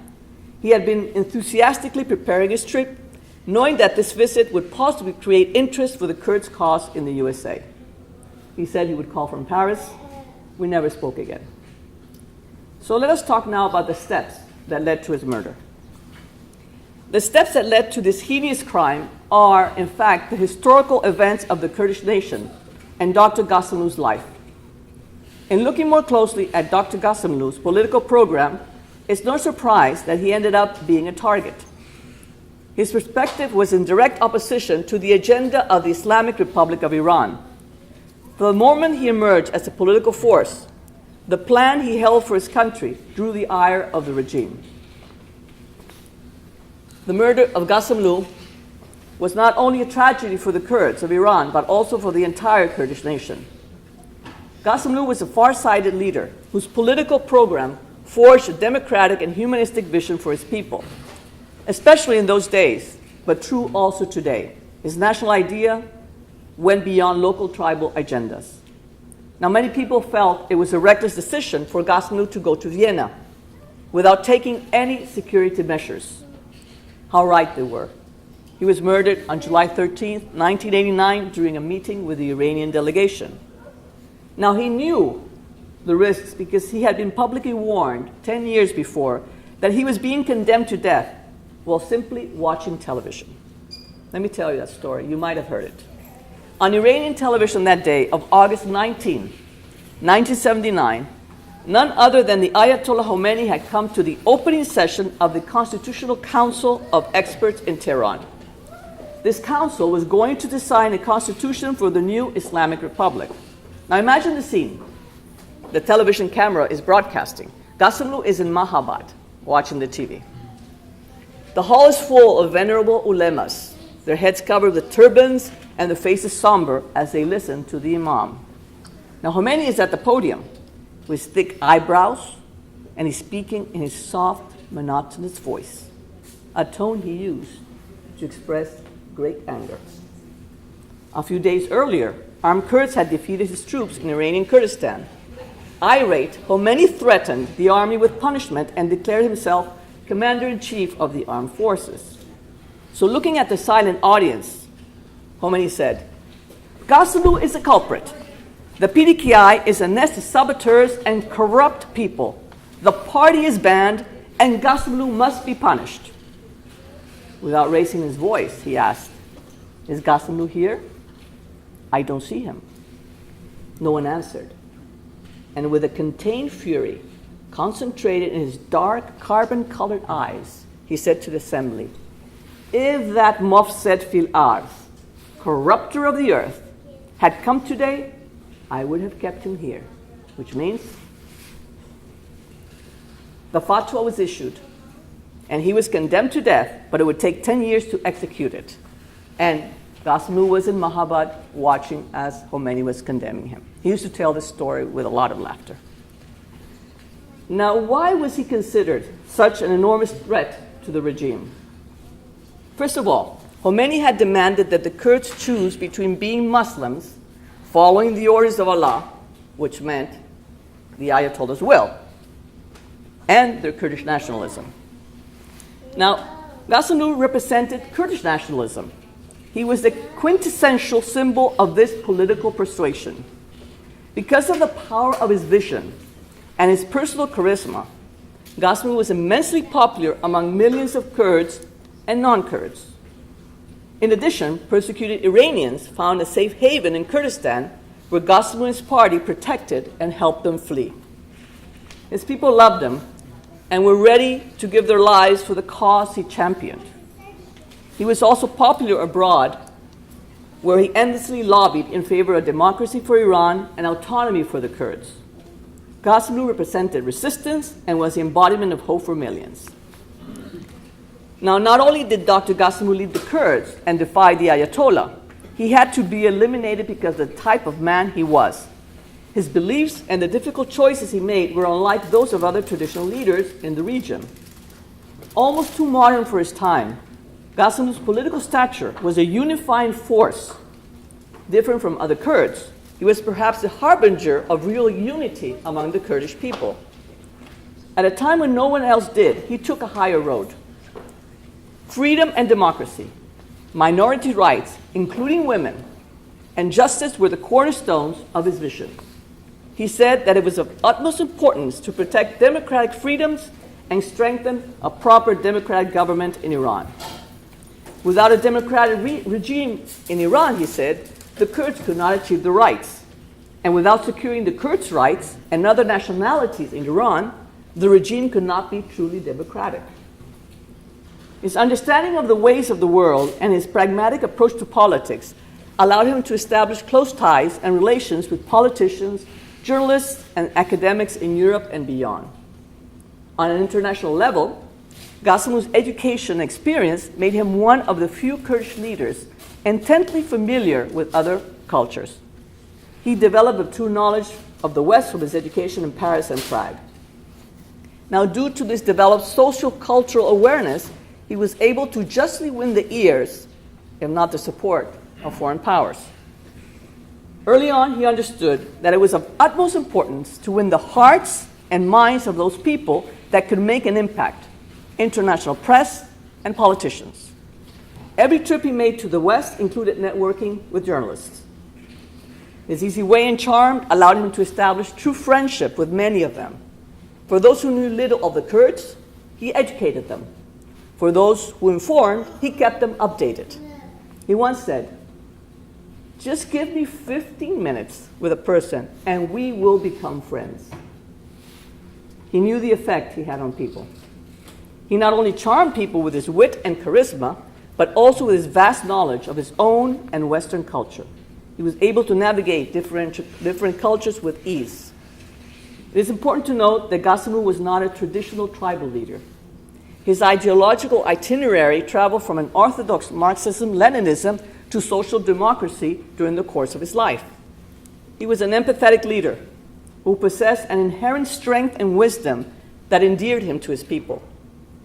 He had been enthusiastically preparing his trip, knowing that this visit would possibly create interest for the Kurds' cause in the USA. He said he would call from Paris. We never spoke again. So let us talk now about the steps that led to his murder. The steps that led to this heinous crime are, in fact, the historical events of the Kurdish nation and Dr. Ghassemlou's life. In looking more closely at Dr. Ghassemlou's political program, it's no surprise that he ended up being a target. His perspective was in direct opposition to the agenda of the Islamic Republic of Iran. From the moment he emerged as a political force, the plan he held for his country drew the ire of the regime. The murder of Ghassemlou was not only a tragedy for the Kurds of Iran, but also for the entire Kurdish nation. Ghassemlou was a far-sighted leader whose political program forged a democratic and humanistic vision for his people, especially in those days, but true also today. His national idea went beyond local tribal agendas. Now, many people felt it was a reckless decision for Ghassemlou to go to Vienna without taking any security measures. How right they were. He was murdered on July 13, 1989, during a meeting with the Iranian delegation. Now, he knew the risks because he had been publicly warned 10 years before that he was being condemned to death while simply watching television. Let me tell you that story. You might have heard it. On Iranian television that day of August 19, 1979, none other than the Ayatollah Khomeini had come to the opening session of the Constitutional Council of Experts in Tehran. This council was going to design a constitution for the new Islamic Republic. Now imagine the scene. The television camera is broadcasting. Ghassemlou is in Mahabad watching the TV. The hall is full of venerable ulemas, their heads covered with turbans and their faces somber as they listen to the imam. Now Khomeini is at the podium with thick eyebrows, and he's speaking in his soft, monotonous voice, a tone he used to express great anger. A few days earlier, armed Kurds had defeated his troops in Iranian Kurdistan. Irate, Khomeini threatened the army with punishment and declared himself commander-in-chief of the armed forces. So looking at the silent audience, Khomeini said, Ghassemlou is a culprit. The PDKI is a nest of saboteurs and corrupt people. The party is banned, and Ghassemlou must be punished. Without raising his voice, he asked, is Ghassemlou here? I don't see him. No one answered. And with a contained fury, concentrated in his dark, carbon-colored eyes, he said to the assembly, if that Mofsed fil Arz, corrupter of the earth, had come today, I would have kept him here, which means the fatwa was issued, and he was condemned to death, but it would take 10 years to execute it. And Ghassemlou was in Mahabad watching as Khomeini was condemning him. He used to tell this story with a lot of laughter. Now, why was he considered such an enormous threat to the regime? First of all, Khomeini had demanded that the Kurds choose between being Muslims, following the orders of Allah, which meant the Ayatollah's will, and their Kurdish nationalism. Now, Ghassemlou represented Kurdish nationalism. He was the quintessential symbol of this political persuasion. Because of the power of his vision and his personal charisma, Ghassemlou was immensely popular among millions of Kurds and non-Kurds. In addition, persecuted Iranians found a safe haven in Kurdistan where Ghassemlou and his party protected and helped them flee. His people loved him and were ready to give their lives for the cause he championed. He was also popular abroad, where he endlessly lobbied in favor of democracy for Iran and autonomy for the Kurds. Ghassemlou represented resistance and was the embodiment of hope for millions. Now, not only did Dr. Ghassemlou lead the Kurds and defy the Ayatollah, he had to be eliminated because of the type of man he was. His beliefs and the difficult choices he made were unlike those of other traditional leaders in the region. Almost too modern for his time, Ghassemlou's political stature was a unifying force. Different from other Kurds, he was perhaps the harbinger of real unity among the Kurdish people. At a time when no one else did, he took a higher road. Freedom and democracy, minority rights, including women, and justice were the cornerstones of his vision. He said that it was of utmost importance to protect democratic freedoms and strengthen a proper democratic government in Iran. Without a democratic regime in Iran, he said, the Kurds could not achieve the rights. And without securing the Kurds' rights and other nationalities in Iran, the regime could not be truly democratic. His understanding of the ways of the world and his pragmatic approach to politics allowed him to establish close ties and relations with politicians, journalists, and academics in Europe and beyond. On an international level, Ghassemlou's education and experience made him one of the few Kurdish leaders intently familiar with other cultures. He developed a true knowledge of the West from his education in Paris and Prague. Now, due to this developed social cultural awareness, he was able to justly win the ears, if not the support, of foreign powers. Early on, he understood that it was of utmost importance to win the hearts and minds of those people that could make an impact: international press and politicians. Every trip he made to the West included networking with journalists. His easy way and charm allowed him to establish true friendship with many of them. For those who knew little of the Kurds, he educated them. For those who informed, he kept them updated. He once said, "Just give me 15 minutes with a person and we will become friends." He knew the effect he had on people. He not only charmed people with his wit and charisma, but also with his vast knowledge of his own and Western culture. He was able to navigate different cultures with ease. It is important to note that Ghassemlou was not a traditional tribal leader. His ideological itinerary traveled from an orthodox Marxism-Leninism to social democracy during the course of his life. He was an empathetic leader who possessed an inherent strength and wisdom that endeared him to his people.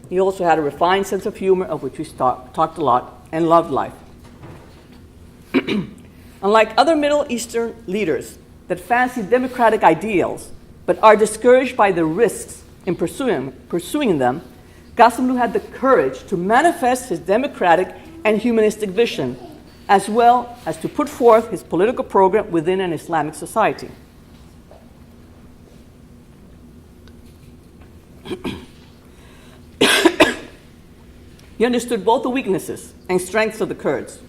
He also had a refined sense of humor, of which we talked a lot, and loved life. Unlike other Middle Eastern leaders that fancy democratic ideals but are discouraged by the risks in pursuing them, Ghassemlou had the courage to manifest his democratic and humanistic vision, as well as to put forth his political program within an Islamic society. He understood both the weaknesses and strengths of the Kurds.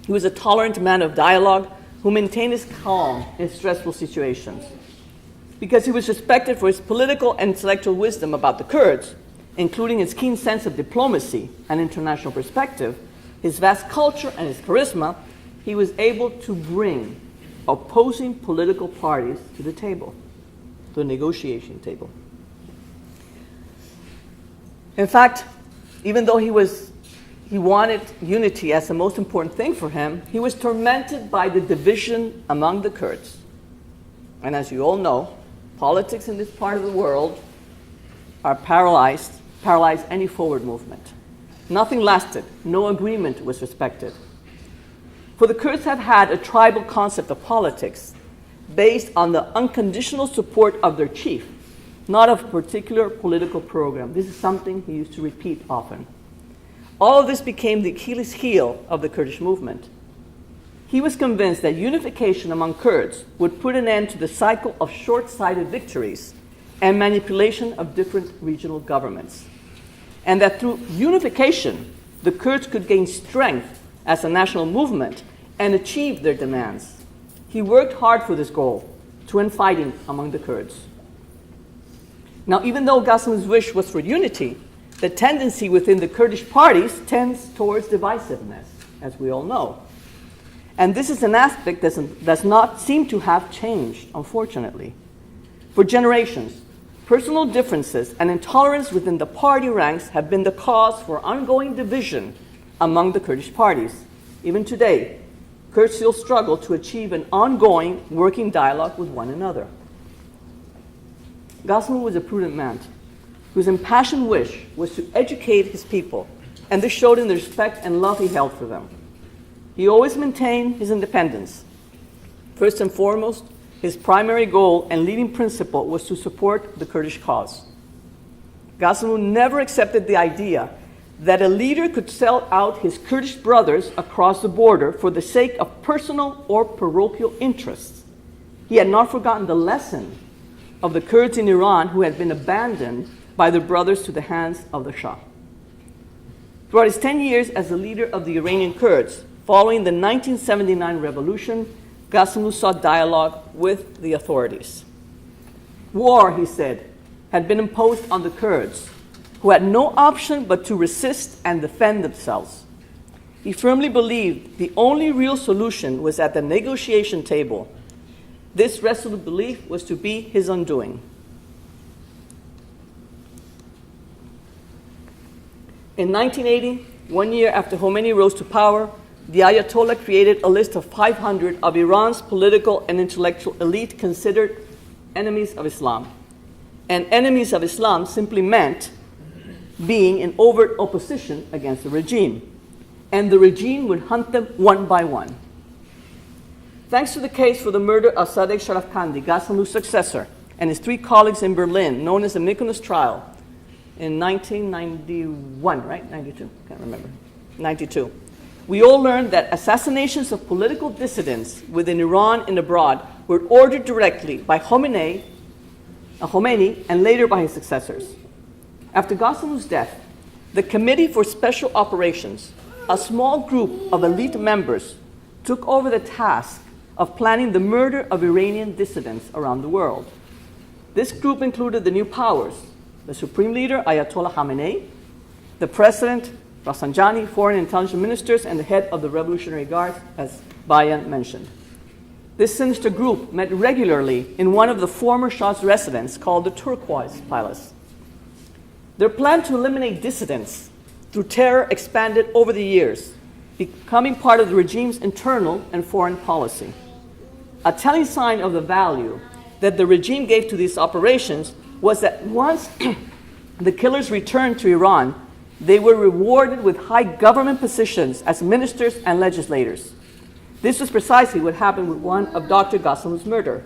He was a tolerant man of dialogue who maintained his calm in stressful situations. Because he was respected for his political and intellectual wisdom about the Kurds, including his keen sense of diplomacy and international perspective, his vast culture and his charisma, he was able to bring opposing political parties to the table, to the negotiation table. In fact, even though he wanted unity as the most important thing for him, he was tormented by the division among the Kurds. And as you all know, politics in this part of the world are paralyze any forward movement. Nothing lasted. No agreement was respected. For the Kurds have had a tribal concept of politics based on the unconditional support of their chief, not of a particular political program. This is something he used to repeat often. All of this became the Achilles heel of the Kurdish movement. He was convinced that unification among Kurds would put an end to the cycle of short-sighted victories and manipulation of different regional governments, and that through unification, the Kurds could gain strength as a national movement and achieve their demands. He worked hard for this goal, to end fighting among the Kurds. Now, even though Ghassemlou's wish was for unity, the tendency within the Kurdish parties tends towards divisiveness, as we all know. And this is an aspect that does not seem to have changed, unfortunately. For generations, Personal differences and intolerance within the party ranks have been the cause for ongoing division among the Kurdish parties. Even today, Kurds still struggle to achieve an ongoing working dialogue with one another. Ghassemlou was a prudent man whose impassioned wish was to educate his people, and this showed in the respect and love he held for them. He always maintained his independence. First and foremost, his primary goal and leading principle was to support the Kurdish cause. Ghassemlou never accepted the idea that a leader could sell out his Kurdish brothers across the border for the sake of personal or parochial interests. He had not forgotten the lesson of the Kurds in Iran who had been abandoned by their brothers to the hands of the Shah. Throughout his 10 years as the leader of the Iranian Kurds, following the 1979 revolution, Ghassemlou sought dialogue with the authorities. War, he said, had been imposed on the Kurds, who had no option but to resist and defend themselves. He firmly believed the only real solution was at the negotiation table. This resolute belief was to be his undoing. In 1980, 1 year after Khomeini rose to power, the Ayatollah created a list of 500 of Iran's political and intellectual elite considered enemies of Islam. And enemies of Islam simply meant being in overt opposition against the regime. And the regime would hunt them one by one. Thanks to the case for the murder of Sadegh Sharafkandi, Ghassemlou's successor, and his 3 colleagues in Berlin, known as the Mykonos trial, in 1991, right? 92, can't remember. 92. We all learned that assassinations of political dissidents within Iran and abroad were ordered directly by Khomeini and later by his successors. After Ghassemlou's death, the Committee for Special Operations, a small group of elite members, took over the task of planning the murder of Iranian dissidents around the world. This group included the new powers, the Supreme Leader, Ayatollah Khamenei, the President, Rafsanjani, foreign intelligence ministers, and the head of the Revolutionary Guard, as Bayan mentioned. This sinister group met regularly in one of the former Shah's residence called the Turquoise Palace. Their plan to eliminate dissidents through terror expanded over the years, becoming part of the regime's internal and foreign policy. A telling sign of the value that the regime gave to these operations was that once the killers returned to Iran, they were rewarded with high government positions as ministers and legislators. This was precisely what happened with one of Dr. Ghassemlou's murder.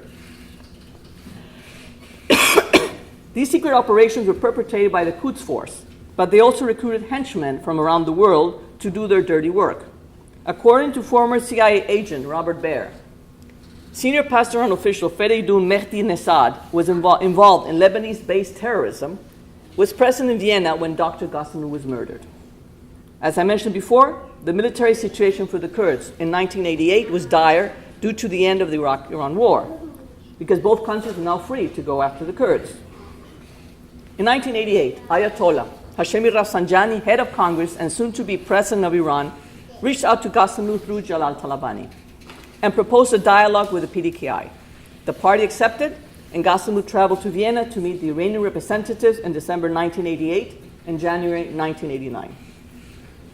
These secret operations were perpetrated by the Quds Force, but they also recruited henchmen from around the world to do their dirty work. According to former CIA agent Robert Baer, senior Pasdaran official Feridun Mehdi Nesad was involved in Lebanese-based terrorism, was present in Vienna when Dr. Ghassemlou was murdered. As I mentioned before, the military situation for the Kurds in 1988 was dire due to the end of the Iraq-Iran war, because both countries were now free to go after the Kurds. In 1988, Ayatollah Hashemi Rafsanjani, head of Congress and soon-to-be president of Iran, reached out to Ghassemlou through Jalal Talabani and proposed a dialogue with the PDKI. The party accepted, and Ghassemlou traveled to Vienna to meet the Iranian representatives in December 1988 and January 1989.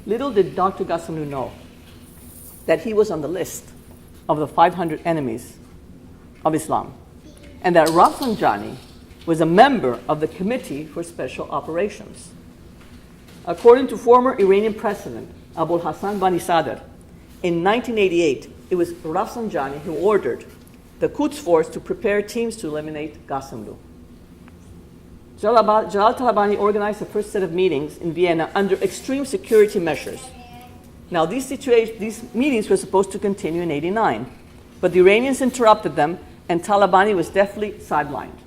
Little did Dr. Ghassemlou know that he was on the list of the 500 enemies of Islam, and that Rafsanjani was a member of the Committee for Special Operations. According to former Iranian President Abul Hassan Bani Sadr, in 1988, it was Rafsanjani who ordered the Quds Force to prepare teams to eliminate Ghassemlou. Jalal Talabani organized the first set of meetings in Vienna under extreme security measures. Now, these meetings were supposed to continue in 1989, but the Iranians interrupted them, and Talabani was deftly sidelined.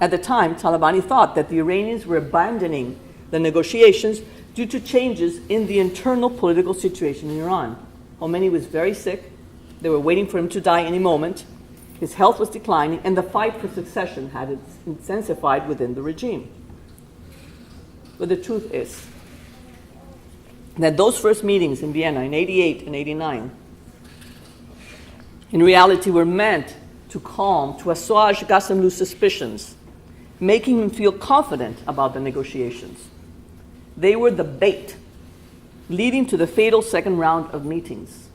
At the time, Talabani thought that the Iranians were abandoning the negotiations due to changes in the internal political situation in Iran. Khomeini was very sick. They were waiting for him to die any moment. His health was declining, and the fight for succession had intensified within the regime. But the truth is that those first meetings in Vienna in 1988 and 1989 in reality were meant to assuage Ghassemlou's suspicions making him feel confident about the negotiations. They were the bait, leading to the fatal second round of meetings,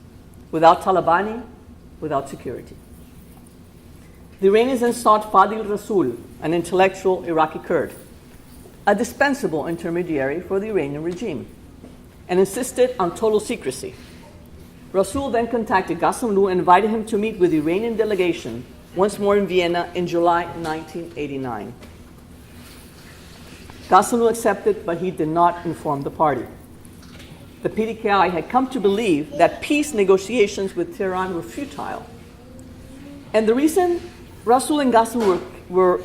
without Talabani, without security. The Iranians then sought Fadil Rasul, an intellectual Iraqi Kurd, a dispensable intermediary for the Iranian regime, and insisted on total secrecy. Rasul then contacted Ghassemlou and invited him to meet with the Iranian delegation once more in Vienna in July 1989. Ghassemlou accepted, but he did not inform the party. The PDKI had come to believe that peace negotiations with Tehran were futile. And the reason Rasul and Ghassemlou were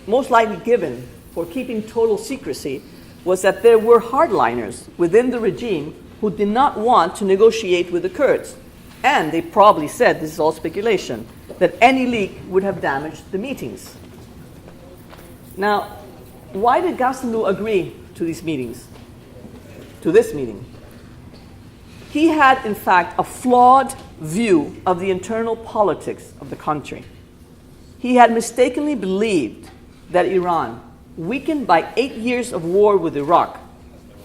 most likely given for keeping total secrecy was that there were hardliners within the regime who did not want to negotiate with the Kurds. And they probably said, this is all speculation, that any leak would have damaged the meetings. Now, why did Ghassemlou agree to these meetings, to this meeting? He had, in fact, a flawed view of the internal politics of the country. He had mistakenly believed that Iran, weakened by 8 years of war with Iraq,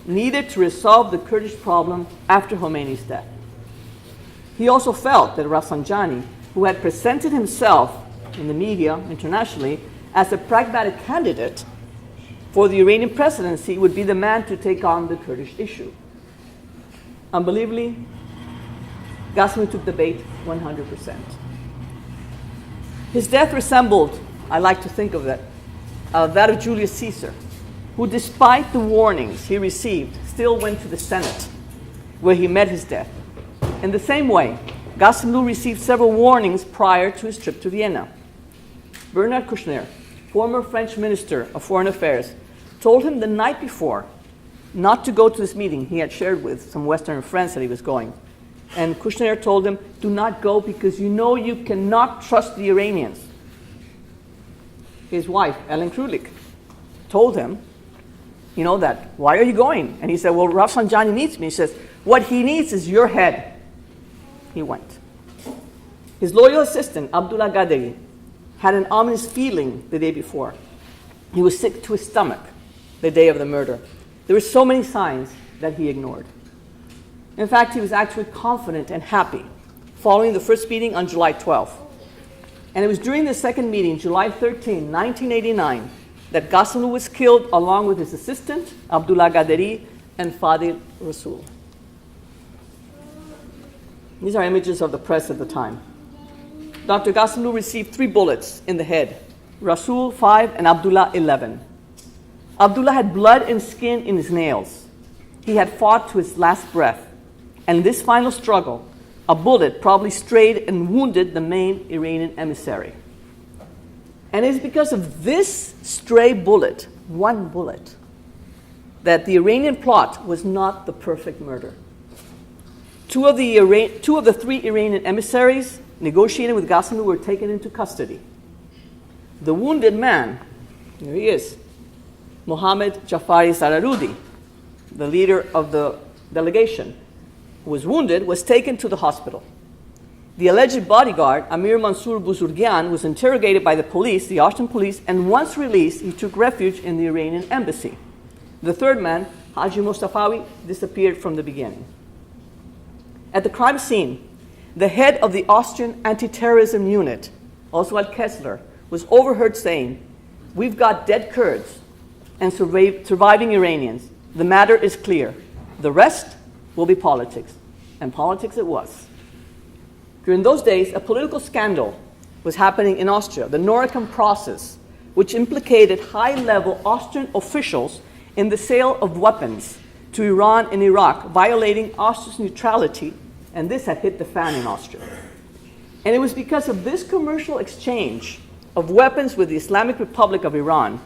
needed to resolve the Kurdish problem after Khomeini's death. He also felt that Rafsanjani, who had presented himself in the media internationally as a pragmatic candidate for the Iranian presidency, would be the man to take on the Kurdish issue. Unbelievably, Ghassemlou took the bait 100%. His death resembled, I like to think of it, that of Julius Caesar, who, despite the warnings he received, still went to the Senate, where he met his death. In the same way, Ghassemlou received several warnings prior to his trip to Vienna. Bernard Kouchner, former French Minister of Foreign Affairs, told him the night before not to go to this meeting. He had shared with some Western friends that he was going. And Kouchner told him, do not go because you know you cannot trust the Iranians. His wife, Ellen Krulik, told him, you know that, why are you going? And he said, well, Rafsanjani needs me. He says, what he needs is your head. He went. His loyal assistant, Abdullah Ghaderi, had an ominous feeling the day before. He was sick to his stomach the day of the murder. There were so many signs that he ignored. In fact, he was actually confident and happy following the first meeting on July 12th. And it was during the second meeting, July 13, 1989, that Ghassemlou was killed along with his assistant, Abdullah Ghaderi, and Fadil Rasul. These are images of the press at the time. Dr. Ghassemlou received 3 bullets in the head, Rasul 5 and Abdullah 11. Abdullah had blood and skin in his nails. He had fought to his last breath. And in this final struggle, a bullet probably strayed and wounded the main Iranian emissary. And it is because of this stray bullet, one bullet, that the Iranian plot was not the perfect murder. Two of the 3 Iranian emissaries negotiating with Ghassemlou were taken into custody. The wounded man, here he is, Mohammad Jafari Zararudi, the leader of the delegation, who was wounded, was taken to the hospital. The alleged bodyguard, Amir Mansour Buzurgian, was interrogated by the police, the Austrian police, and once released, he took refuge in the Iranian embassy. The third man, Haji Mustafawi, disappeared from the beginning. At the crime scene, the head of the Austrian anti-terrorism unit, Oswald Kessler, was overheard saying, "We've got dead Kurds and surviving Iranians. The matter is clear. The rest will be politics." And politics it was. During those days, a political scandal was happening in Austria, the Norican process, which implicated high-level Austrian officials in the sale of weapons to Iran and Iraq, violating Austria's neutrality, and this had hit the fan in Austria. And it was because of this commercial exchange of weapons with the Islamic Republic of Iran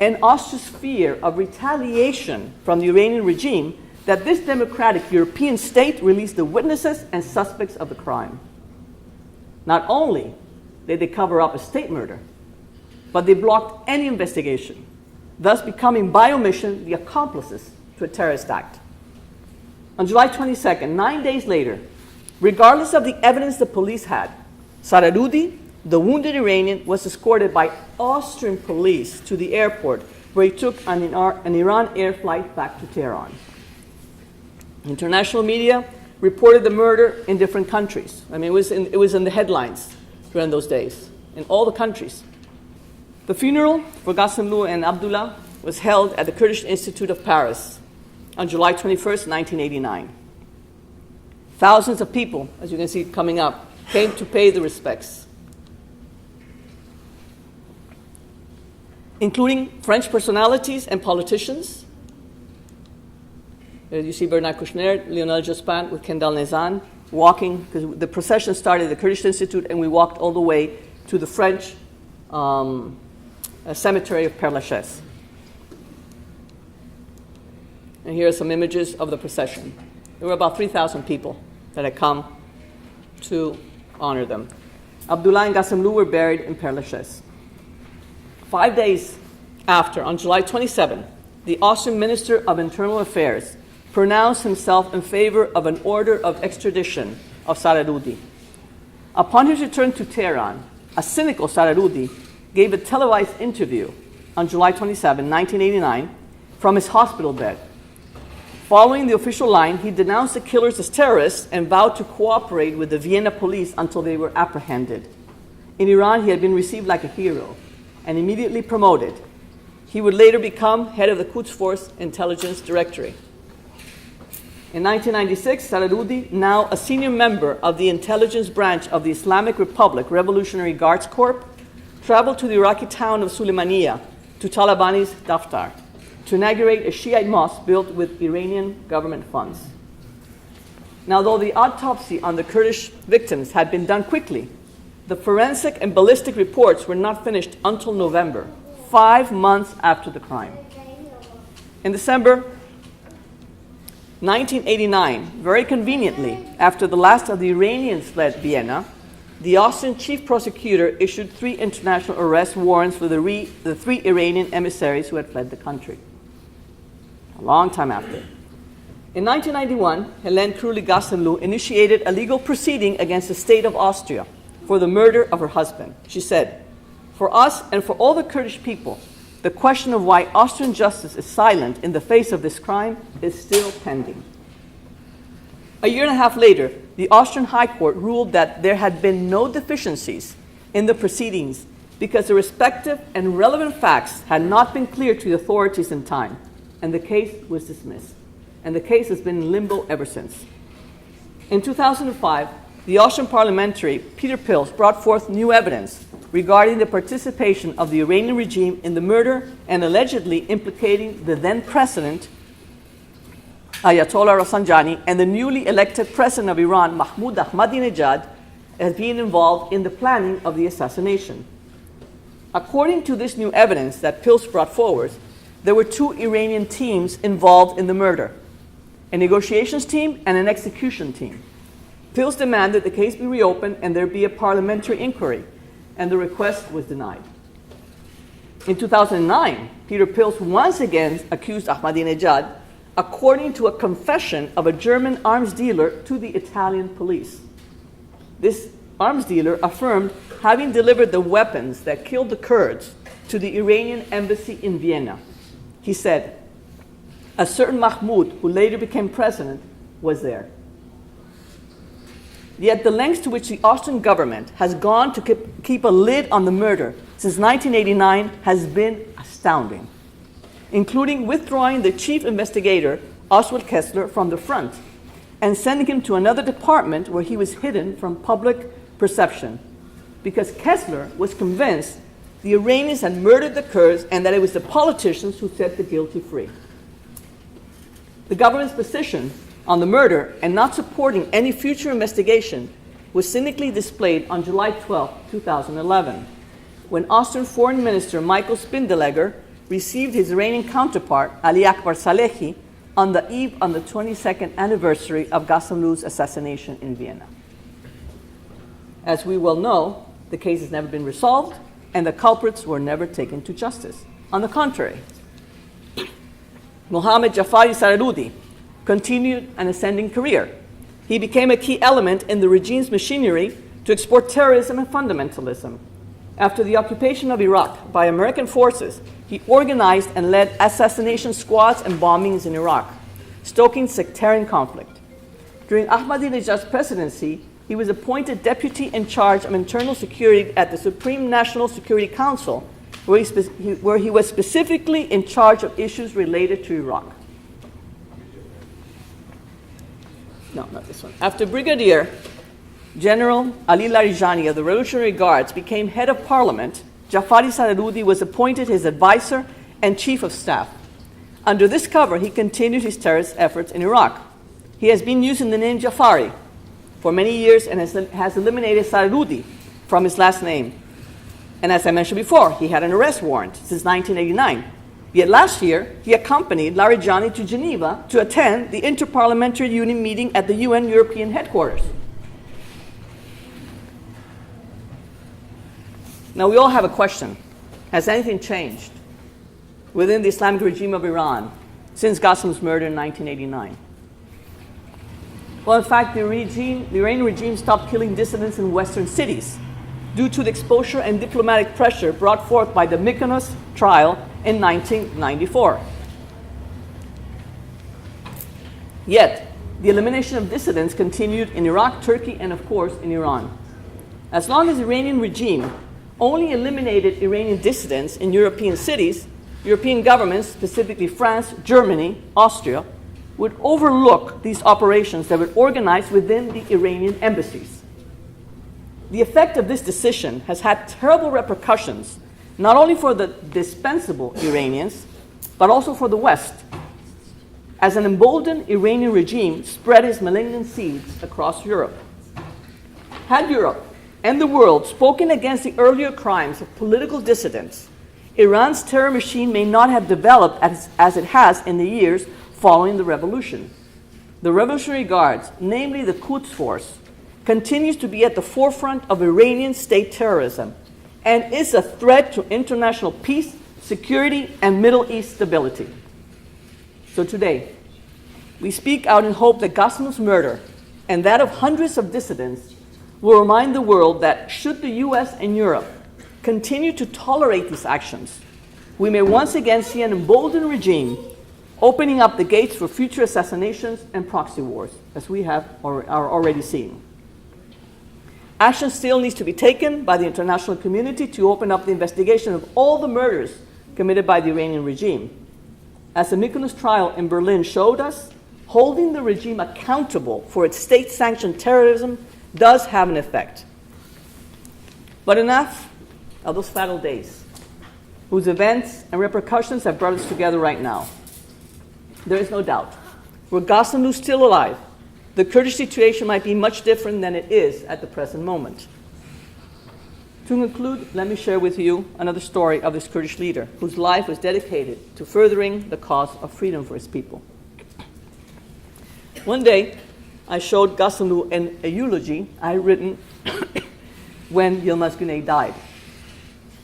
and Austria's fear of retaliation from the Iranian regime that this democratic European state released the witnesses and suspects of the crime. Not only did they cover up a state murder, but they blocked any investigation, thus becoming by omission the accomplices to a terrorist act. On July 22nd, 9 days later, regardless of the evidence the police had, Zararudi, the wounded Iranian was escorted by Austrian police to the airport, where he took an Iran air flight back to Tehran. International media reported the murder in different countries. I mean, it was in the headlines during those days, in all the countries. The funeral for Ghassemlou and Abdullah was held at the Kurdish Institute of Paris on July 21st, 1989. Thousands of people, as you can see coming up, came to pay the respects, including French personalities and politicians. You see Bernard Kouchner, Lionel Jospin with Kendall Nezan walking, because the procession started at the Kurdish Institute and we walked all the way to the French cemetery of Père Lachaise. And here are some images of the procession. There were about 3,000 people that had come to honor them. Abdullah and Ghassemlou were buried in Père Lachaise. 5 days after, on July 27, the Austrian Minister of Internal Affairs pronounced himself in favor of an order of extradition of Sararoudi. Upon his return to Tehran, a cynical Sararoudi gave a televised interview on July 27, 1989, from his hospital bed. Following the official line, he denounced the killers as terrorists and vowed to cooperate with the Vienna police until they were apprehended. In Iran, he had been received like a hero and immediately promoted. He would later become head of the Quds Force Intelligence Directorate. In 1996, Sararoudi, now a senior member of the intelligence branch of the Islamic Republic Revolutionary Guards Corps, traveled to the Iraqi town of Suleimaniya to Talabani's Daftar to inaugurate a Shiite mosque built with Iranian government funds. Now, though the autopsy on the Kurdish victims had been done quickly, the forensic and ballistic reports were not finished until November, 5 months after the crime. In December 1989, very conveniently, after the last of the Iranians fled Vienna, the Austrian chief prosecutor issued 3 international arrest warrants for the 3 Iranian emissaries who had fled the country. A long time after. In 1991, Hélène Crowley-Ghassemlou initiated a legal proceeding against the state of Austria for the murder of her husband. She said, "For us and for all the Kurdish people, the question of why Austrian justice is silent in the face of this crime is still pending." A year and a half later, the Austrian High Court ruled that there had been no deficiencies in the proceedings because the respective and relevant facts had not been clear to the authorities in time, and the case was dismissed. And the case has been in limbo ever since. In 2005, the Austrian parliamentary Peter Pils brought forth new evidence regarding the participation of the Iranian regime in the murder and allegedly implicating the then president, Ayatollah Rafsanjani, and the newly elected president of Iran, Mahmoud Ahmadinejad, as being involved in the planning of the assassination. According to this new evidence that Pils brought forward, there were 2 Iranian teams involved in the murder, a negotiations team and an execution team. Pils demanded the case be reopened and there be a parliamentary inquiry, and the request was denied. In 2009, Peter Pils once again accused Ahmadinejad, according to a confession of a German arms dealer to the Italian police. This arms dealer affirmed having delivered the weapons that killed the Kurds to the Iranian embassy in Vienna. He said, "A certain Mahmoud, who later became president, was there." Yet the lengths to which the Austrian government has gone to keep a lid on the murder since 1989 has been astounding, including withdrawing the chief investigator, Oswald Kessler, from the front and sending him to another department where he was hidden from public perception, because Kessler was convinced the Iranians had murdered the Kurds and that it was the politicians who set the guilty free. The government's position on the murder and not supporting any future investigation was cynically displayed on July 12, 2011, when Austrian Foreign Minister Michael Spindelegger received his Iranian counterpart, Ali Akbar Salehi, on the eve of the 22nd anniversary of Ghassemlou's assassination in Vienna. As we well know, the case has never been resolved, and the culprits were never taken to justice. On the contrary, Mohammad Jafari Sararoudi continued an ascending career. He became a key element in the regime's machinery to export terrorism and fundamentalism. After the occupation of Iraq by American forces, he organized and led assassination squads and bombings in Iraq, stoking sectarian conflict. During Ahmadinejad's presidency, he was appointed deputy in charge of internal security at the Supreme National Security Council, where he was specifically in charge of issues related to Iraq. No, not this one. After Brigadier General Ali Larijani of the Revolutionary Guards became head of parliament, Jafari Sararoudi was appointed his advisor and chief of staff. Under this cover, he continued his terrorist efforts in Iraq. He has been using the name Jafari for many years and has eliminated Sararoudi from his last name. And as I mentioned before, he had an arrest warrant since 1989. Yet last year, he accompanied Larijani to Geneva to attend the Interparliamentary Union meeting at the UN European headquarters. Now, we all have a question. Has anything changed within the Islamic regime of Iran since Ghassemlou's murder in 1989? Well, in fact, the Iranian regime stopped killing dissidents in Western cities due to the exposure and diplomatic pressure brought forth by the Mykonos trial in 1994. Yet, the elimination of dissidents continued in Iraq, Turkey, and of course in Iran. As long as the Iranian regime only eliminated Iranian dissidents in European cities, European governments, specifically France, Germany, Austria, would overlook these operations that were organized within the Iranian embassies. The effect of this decision has had terrible repercussions, not only for the dispensable Iranians, but also for the West, as an emboldened Iranian regime spread its malignant seeds across Europe. Had Europe and the world spoken against the earlier crimes of political dissidents, Iran's terror machine may not have developed as it has in the years following the revolution. The Revolutionary Guards, namely the Quds Force, continues to be at the forefront of Iranian state terrorism and is a threat to international peace, security, and Middle East stability. So today, we speak out in hope that Ghassemlou's murder and that of hundreds of dissidents will remind the world that should the US and Europe continue to tolerate these actions, we may once again see an emboldened regime opening up the gates for future assassinations and proxy wars, as we are already seeing. Action still needs to be taken by the international community to open up the investigation of all the murders committed by the Iranian regime. As the Mykonos trial in Berlin showed us, holding the regime accountable for its state-sanctioned terrorism does have an effect. But enough of those fatal days, whose events and repercussions have brought us together right now. There is no doubt, were Ghassemlou still alive, the Kurdish situation might be much different than it is at the present moment. To conclude, let me share with you another story of this Kurdish leader whose life was dedicated to furthering the cause of freedom for his people. One day, I showed Ghassemlou a eulogy I had written when Yilmaz Güney died.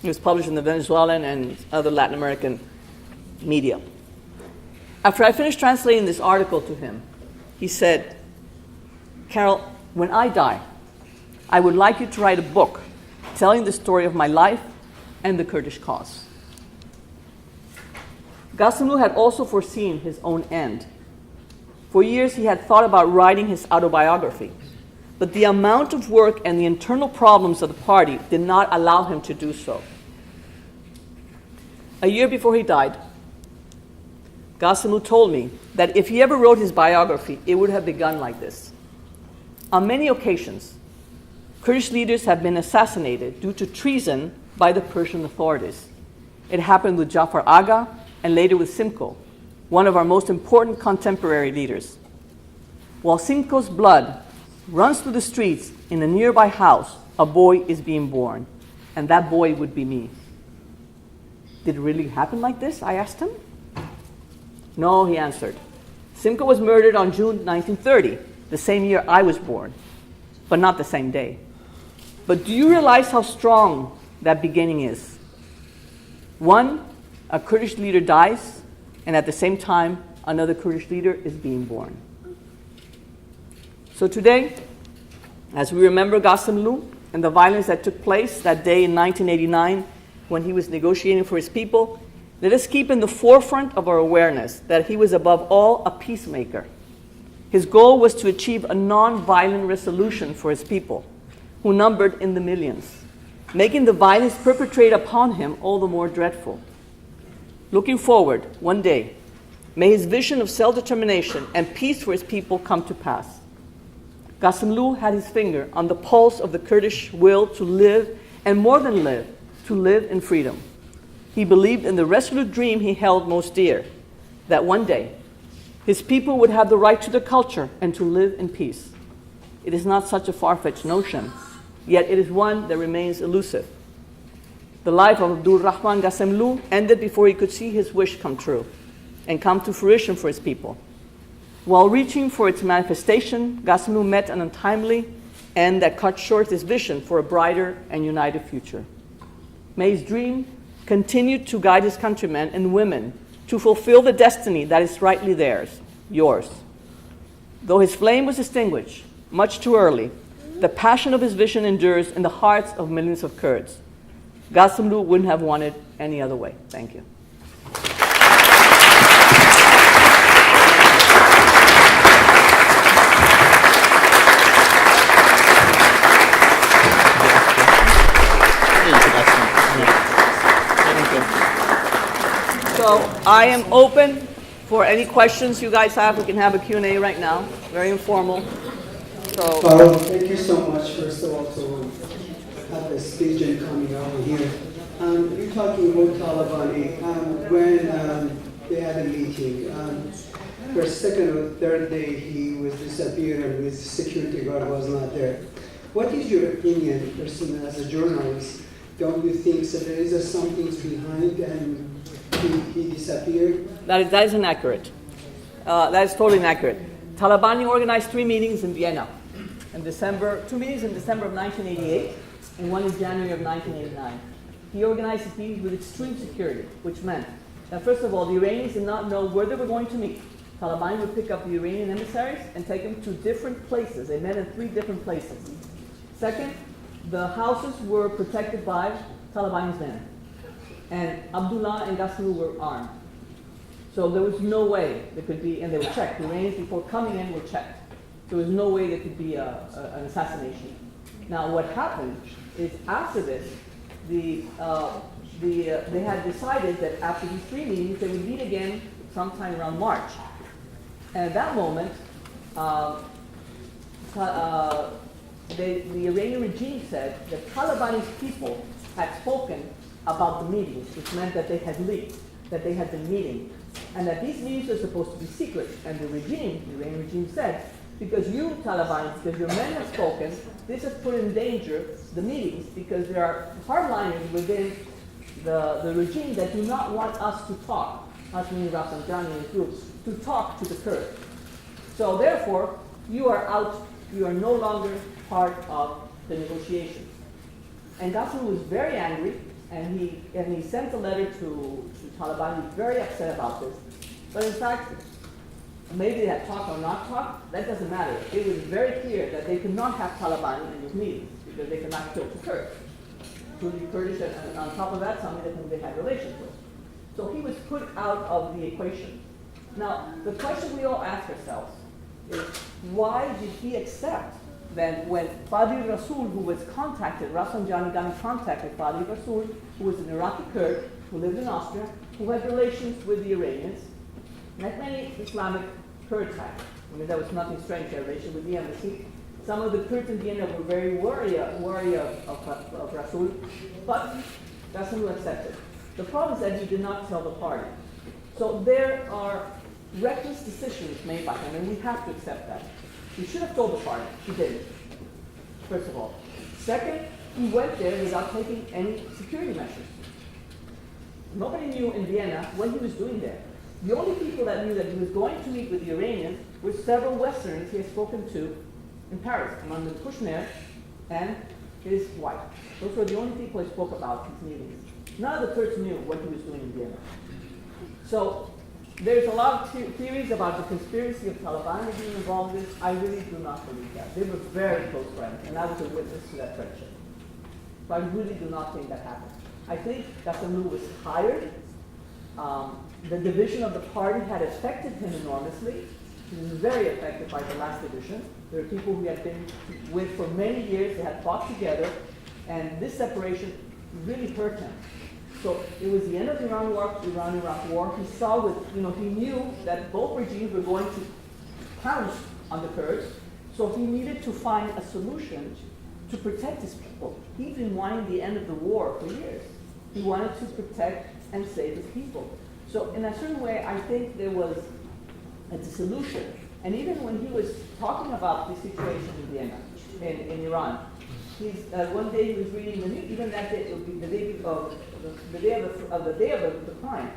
It was published in the Venezuelan and other Latin American media. After I finished translating this article to him, he said, "Carol, when I die, I would like you to write a book telling the story of my life and the Kurdish cause." Ghassemlou had also foreseen his own end. For years, he had thought about writing his autobiography, but the amount of work and the internal problems of the party did not allow him to do so. A year before he died, Ghassemlou told me that if he ever wrote his biography, it would have begun like this. On many occasions, Kurdish leaders have been assassinated due to treason by the Persian authorities. It happened with Jafar Aga and later with Simko, one of our most important contemporary leaders. While Simko's blood runs through the streets in a nearby house, a boy is being born, and that boy would be me. Did it really happen like this? I asked him. No, he answered. Simko was murdered on June 1930, the same year I was born, but not the same day. But do you realize how strong that beginning is? One, a Kurdish leader dies, and at the same time, another Kurdish leader is being born. So today, as we remember Ghassemlou, and the violence that took place that day in 1989 when he was negotiating for his people, let us keep in the forefront of our awareness that he was above all a peacemaker. His goal was to achieve a non-violent resolution for his people, who numbered in the millions, making the violence perpetrated upon him all the more dreadful. Looking forward, one day, may his vision of self-determination and peace for his people come to pass. Ghassemlou had his finger on the pulse of the Kurdish will to live, and more than live, to live in freedom. He believed in the resolute dream he held most dear, that one day his people would have the right to their culture and to live in peace. It is not such a far-fetched notion, yet it is one that remains elusive. The life of Abdulrahman Ghassemlou ended before he could see his wish come true and come to fruition for his people. While reaching for its manifestation, Ghassemlou met an untimely end that cut short his vision for a brighter and united future. May his dream continue to guide his countrymen and women to fulfill the destiny that is rightly theirs, yours. Though his flame was extinguished much too early, the passion of his vision endures in the hearts of millions of Kurds. Ghassemlou wouldn't have wanted any other way. Thank you. So I am open for any questions you guys have. We can have a Q&A right now, very informal. So, thank you so much, first of all, to have a speech and coming over here. You're talking about Taliban. When they had a meeting, for second or third day he was disappeared and his security guard was not there. What is your opinion, personally, as a journalist? Don't you think that there is something behind and he disappeared? that is inaccurate. That is totally inaccurate. Taliban organized 3 meetings in Vienna in December, 2 meetings in December of 1988 and 1 in January of 1989. He organized these meetings with extreme security, which meant that first of all, the Iranians did not know where they were going to meet. Taliban would pick up the Iranian emissaries and take them to different places. They met in 3 different places. Second, the houses were protected by Taliban's men. And Abdullah and Ghassemlou were armed. So there was no way there could be, and they were checked. The Iranians before coming in were checked. There was no way there could be an assassination. Now what happened is after this, they had decided that after these 3 meetings, they would meet again sometime around March. And at that moment, the Iranian regime said that Talibanese people had spoken about the meetings, which meant that they had leaked, that they had been meeting, and that these meetings are supposed to be secret. And the Iranian regime said, because you Taliban, because your men have spoken, this has put in danger the meetings, because there are hardliners within the regime that do not want us to talk, us meaning Rafsanjani and his group, to talk to the Kurds. So therefore, you are out, you are no longer part of the negotiations. And Ghassemlou was very angry, and he sent a letter to Taliban. He was very upset about this. But in fact, maybe they had talked or not talked, that doesn't matter. It was very clear that they could not have Taliban in these meetings because they could not kill the Kurds. To the Kurdish, and on top of that, somebody that they had relations with. So he was put out of the equation. Now, the question we all ask ourselves is, why did he accept then when Fadi Rasul, who was contacted, Rafsanjani got in contact with Fadi Rasul, who was an Iraqi Kurd, who lived in Austria, who had relations with the Iranians, like many Islamic Kurds had. I mean, there was nothing strange, their relation with the embassy. Some of the Kurds in Vienna were very wary of Rasul, but Ghassemlou accepted. The problem is that he did not tell the party. So there are reckless decisions made by him, and we have to accept that. He should have told the party. He didn't, first of all. Second, he went there without taking any security measures. Nobody knew in Vienna what he was doing there. The only people that knew that he was going to meet with the Iranians were several Westerners he had spoken to in Paris, among them Kushner and his wife. Those were the only people he spoke about these meetings. None of the Kurds knew what he was doing in Vienna. So there's a lot of theories about the conspiracy of Taliban being involved in this. I really do not believe that. They were very close friends, and I was a witness to that friendship. But I really do not think that happened. I think Ghassemlou was tired. The division of the party had affected him enormously. He was very affected by the last division. There were people who he had been with for many years. They had fought together, and this separation really hurt him. So it was the end of the Iran-Iraq war. He saw he knew that both regimes were going to pounce on the Kurds. So he needed to find a solution to protect his people. He'd been wanting the end of the war for years. He wanted to protect and save his people. So in a certain way, I think there was a dissolution. And even when he was talking about the situation in Vienna, in Iran, one day he was reading the news, even that day, it would be the day of the crime.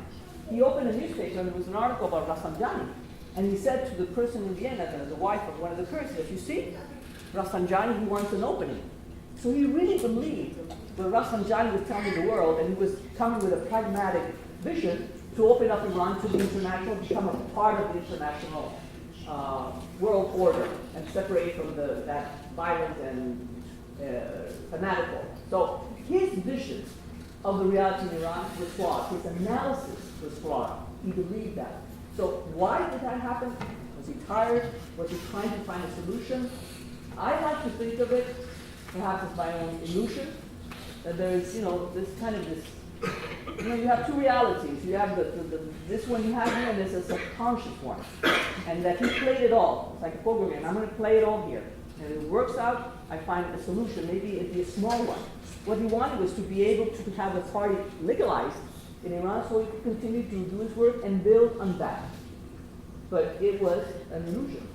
He opened a newspaper and there was an article about Rafsanjani. And he said to the person in Vienna, the wife of one of the Kurds, that you see, Rafsanjani, he wants an opening. So he really believed what Rafsanjani was telling the world, and he was coming with a pragmatic vision to open up Iran to the international, become a part of the international world order, and separate from that violent and fanatical. So his vision of the reality in Iran was flawed. His analysis was flawed. He believed that. So why did that happen? Was he tired? Was he trying to find a solution? I like to think of it, perhaps as my own illusion, that there's, this kind of this, you have two realities. You have this one you have here, and there's a subconscious one. And that he played it all. It's like a poker game. I'm going to play it all here. And if it works out, I find a solution. Maybe it'd be a small one. What he wanted was to be able to have the party legalized in Iran so he could continue to do his work and build on that. But it was an illusion.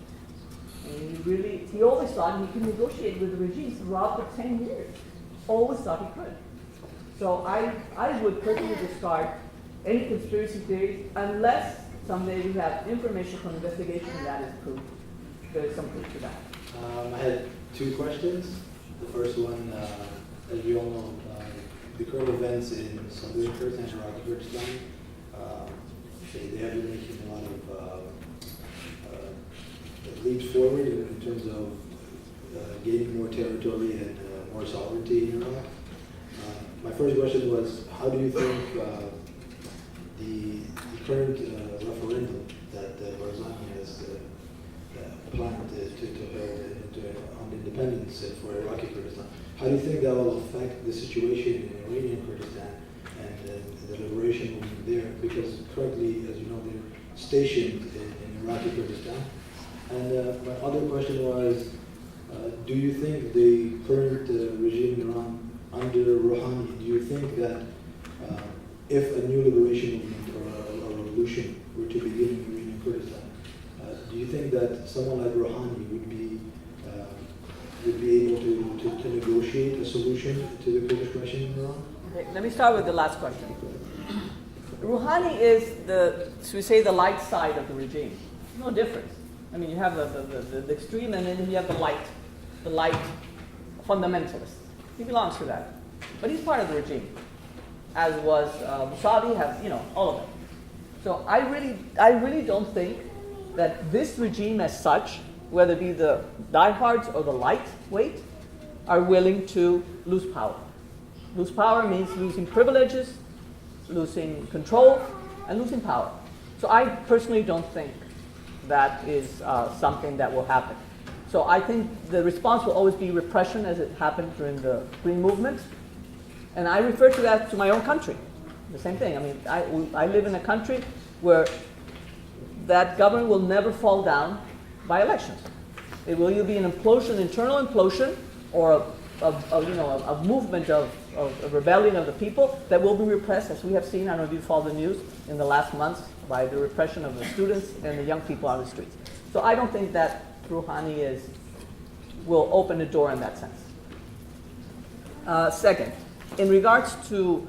And he always thought he could negotiate with the regime throughout the 10 years. Always thought he could. So I would personally discard any conspiracy theories unless someday we have information from investigation that is proof. There is some proof to that. I had two questions. The first one, as you all know, the current events in Southern Kurdistan and Iraqi Kurdistan, they have been making a lot of leaps forward in terms of gaining more territory and more sovereignty in Iraq. My first question was, how do you think the current referendum that Barzani has planned to on independence for Iraqi Kurdistan, how do you think that will affect the situation in Iranian Kurdistan and the liberation movement there? Because currently, as you know, they're stationed in Iraqi Kurdistan. And my other question was, do you think the current regime in Iran under Rouhani, do you think that if a new liberation movement or a revolution were to begin in Iranian Kurdistan, do you think that someone like Rouhani would be able to negotiate a solution to the Kurdish question in Iran? Okay, let me start with the last question. Rouhani is should we say, the light side of the regime. No difference. I mean, you have the extreme, and then you have the light fundamentalist. He belongs to that. But he's part of the regime, as was Mousavi, all of them. So I really don't think that this regime as such, whether it be the diehards or the lightweight, are willing to lose power. Lose power means losing privileges, losing control, and losing power. So I personally don't think that is something that will happen. So I think the response will always be repression, as it happened during the Green Movement. And I refer to that to my own country. The same thing. I mean, I live in a country where that government will never fall down by elections. It will either be an implosion, internal implosion, or a movement of rebellion of the people that will be repressed, as we have seen. I don't know if you followed the news in the last months, by the repression of the students and the young people on the streets. So I don't think that Rouhani will open the door in that sense. Second, in regards to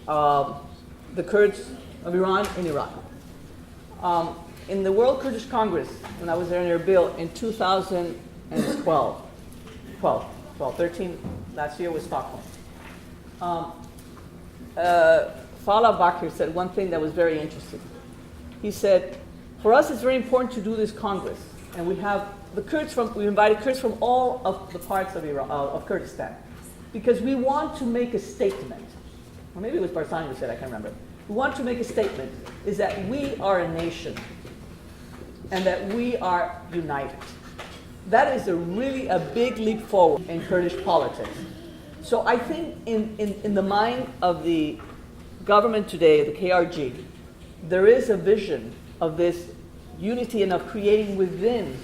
the Kurds of Iran in Iraq. In the World Kurdish Congress, when I was there in Erbil in 13, last year was Stockholm. Fala Bakr said one thing that was very interesting. He said, for us it's very important to do this Congress, and we invited Kurds from all of the parts of Kurdistan. because we want to make a statement, or maybe it was Barzani who said, I can't remember. We want to make a statement, is that we are a nation and that we are united. That is really a big leap forward in Kurdish politics. So I think in the mind of the government today, the KRG, there is a vision of this unity and of creating within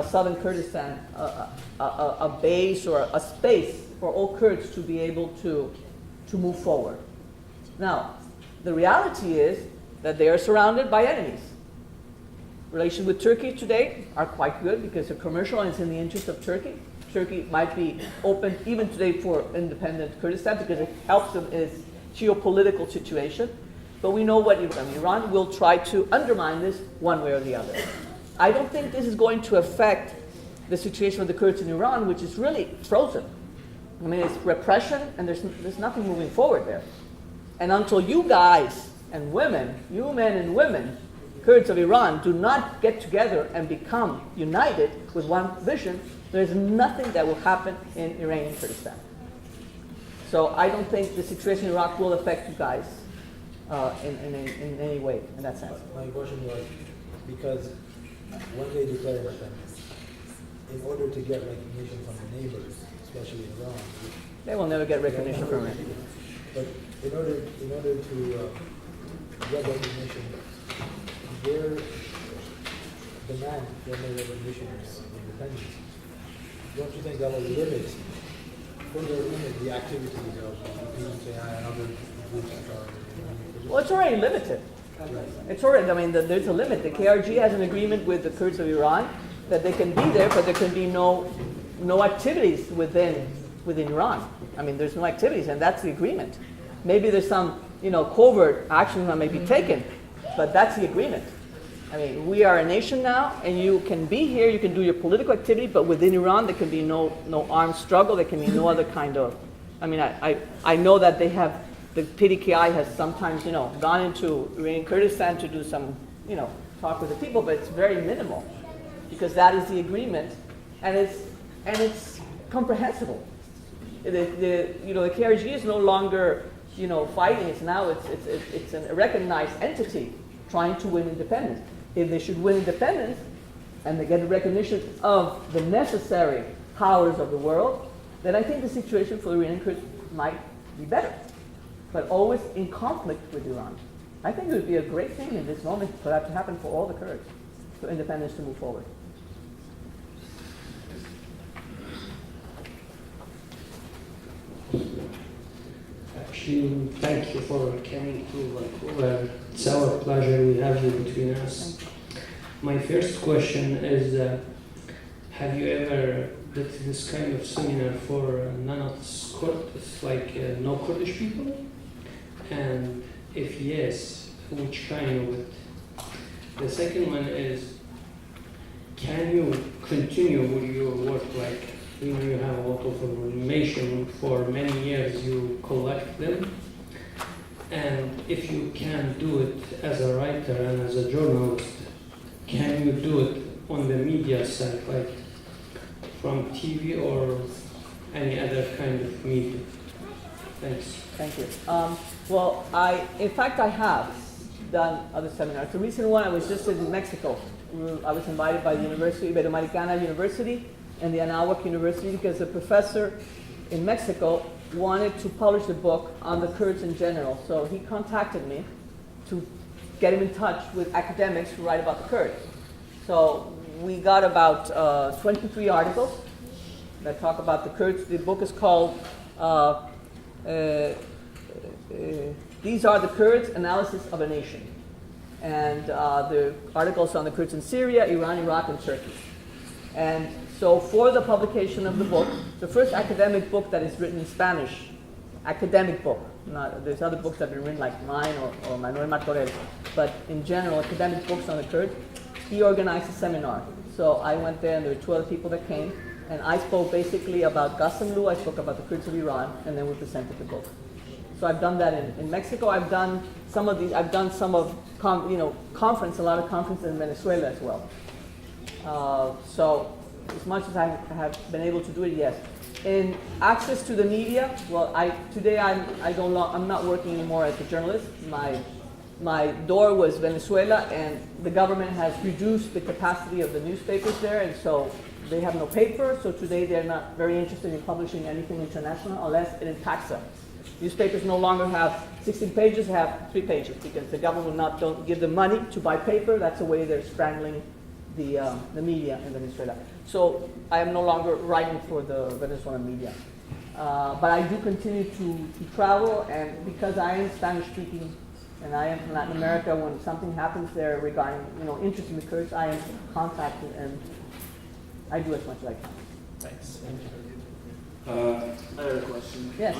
southern Kurdistan a base or a space for all Kurds to be able to move forward. Now, the reality is that they are surrounded by enemies. Relations with Turkey today are quite good because they're commercial and it's in the interest of Turkey. Turkey might be open even today for independent Kurdistan because it helps them in its geopolitical situation. But we know what Iran will try to undermine this one way or the other. I don't think this is going to affect the situation of the Kurds in Iran, which is really frozen. I mean, it's repression and there's nothing moving forward there. And until you guys and women, you men and women, Kurds of Iran, do not get together and become united with one vision, there is nothing that will happen in Iranian Kurdistan. So I don't think the situation in Iraq will affect you guys in any way in that sense. My question was, because when they declare independence, in order to get recognition from the neighbors, especially Iran, They will never get recognition from it. but in order to get recognition, their demand for their recognition is independence. Don't you think that will limit the activities of the PKI and other groups that are? Well, it's already limited. It's already, I mean, there's a limit. The KRG has an agreement with the Kurds of Iran that they can be there, but there can be no activities within Iran. I mean, there's no activities, and that's the agreement. Maybe there's some, covert action that may be taken, but that's the agreement. I mean, we are a nation now, and you can be here, you can do your political activity, but within Iran there can be no armed struggle, there can be no other kind of, I mean, I know that they have, the PDKI has sometimes, gone into Iranian Kurdistan to do some, talk with the people, but it's very minimal, because that is the agreement, and it's comprehensible. The KRG is no longer, fighting, it's now, it's a recognized entity trying to win independence. If they should win independence and they get the recognition of the necessary powers of the world, then I think the situation for the Iranian Kurds might be better. But always in conflict with Iran. I think it would be a great thing in this moment for that to happen for all the Kurds, for independence to move forward. Actually, thank you for coming to Vancouver. It's our pleasure we have you between us. My first question is, have you ever did this kind of seminar for non-Kurdish, like no Kurdish people? And if yes, which kind of it? The second one is, can you continue with your work, like you have a lot of information for many years, you collect them, and if you can do it as a writer and as a journalist, can you do it on the media side, like from TV or any other kind of media? Thanks. Thank you. Well, in fact, I have done other seminars. The recent one, I was just in Mexico. I was invited by the University, Iberoamericana University, and the Anáhuac University, because the professor in Mexico wanted to publish a book on the Kurds in general. So he contacted me to get him in touch with academics who write about the Kurds. So we got about 23 articles that talk about the Kurds. The book is called These Are the Kurds, Analysis of a Nation. And the articles on the Kurds in Syria, Iran, Iraq, and Turkey. And so for the publication of the book, the first academic book that is written in Spanish, academic book, there's other books that have been written like mine or Manuel Martorell, but in general, academic books on the Kurds, he organized a seminar. So I went there and there were 12 people that came, and I spoke basically about Ghassemlou, I spoke about the Kurds of Iran, and then we presented the book. So I've done that in Mexico. I've done some of these, a lot of conferences in Venezuela as well. So as much as I have been able to do it, yes. In access to the media, well, today I'm not working anymore as a journalist. My door was Venezuela, and the government has reduced the capacity of the newspapers there, and so they have no paper. So today they're not very interested in publishing anything international unless it impacts them. Newspapers no longer have 16 pages, have 3 pages because the government don't give them money to buy paper. That's the way they're strangling the media in Venezuela. So I am no longer writing for the Venezuelan media. But I do continue to travel, and because I am Spanish speaking and I am from Latin America, when something happens there regarding interest in the Kurds, I am contacted and I do as much as I can. Thanks. I have a question. Yes.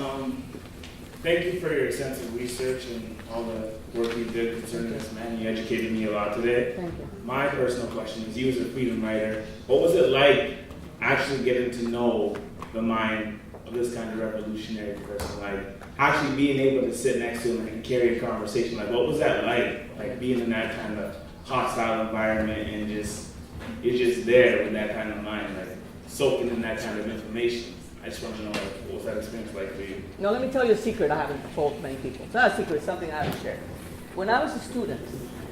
Thank you for your extensive research and all the work you did concerning this man. You educated me a lot today. Thank you. My personal question is, you as a freedom writer, what was it like actually getting to know the mind of this kind of revolutionary person? Like, actually being able to sit next to him and carry a conversation. Like, what was that like? Like, being in that kind of hostile environment and you're just there with that kind of mind, like, soaking in that kind of information. I just want to know, like, what was that experience like for you? Now, let me tell you a secret I haven't told many people. It's not a secret, it's something I haven't shared. When I was a student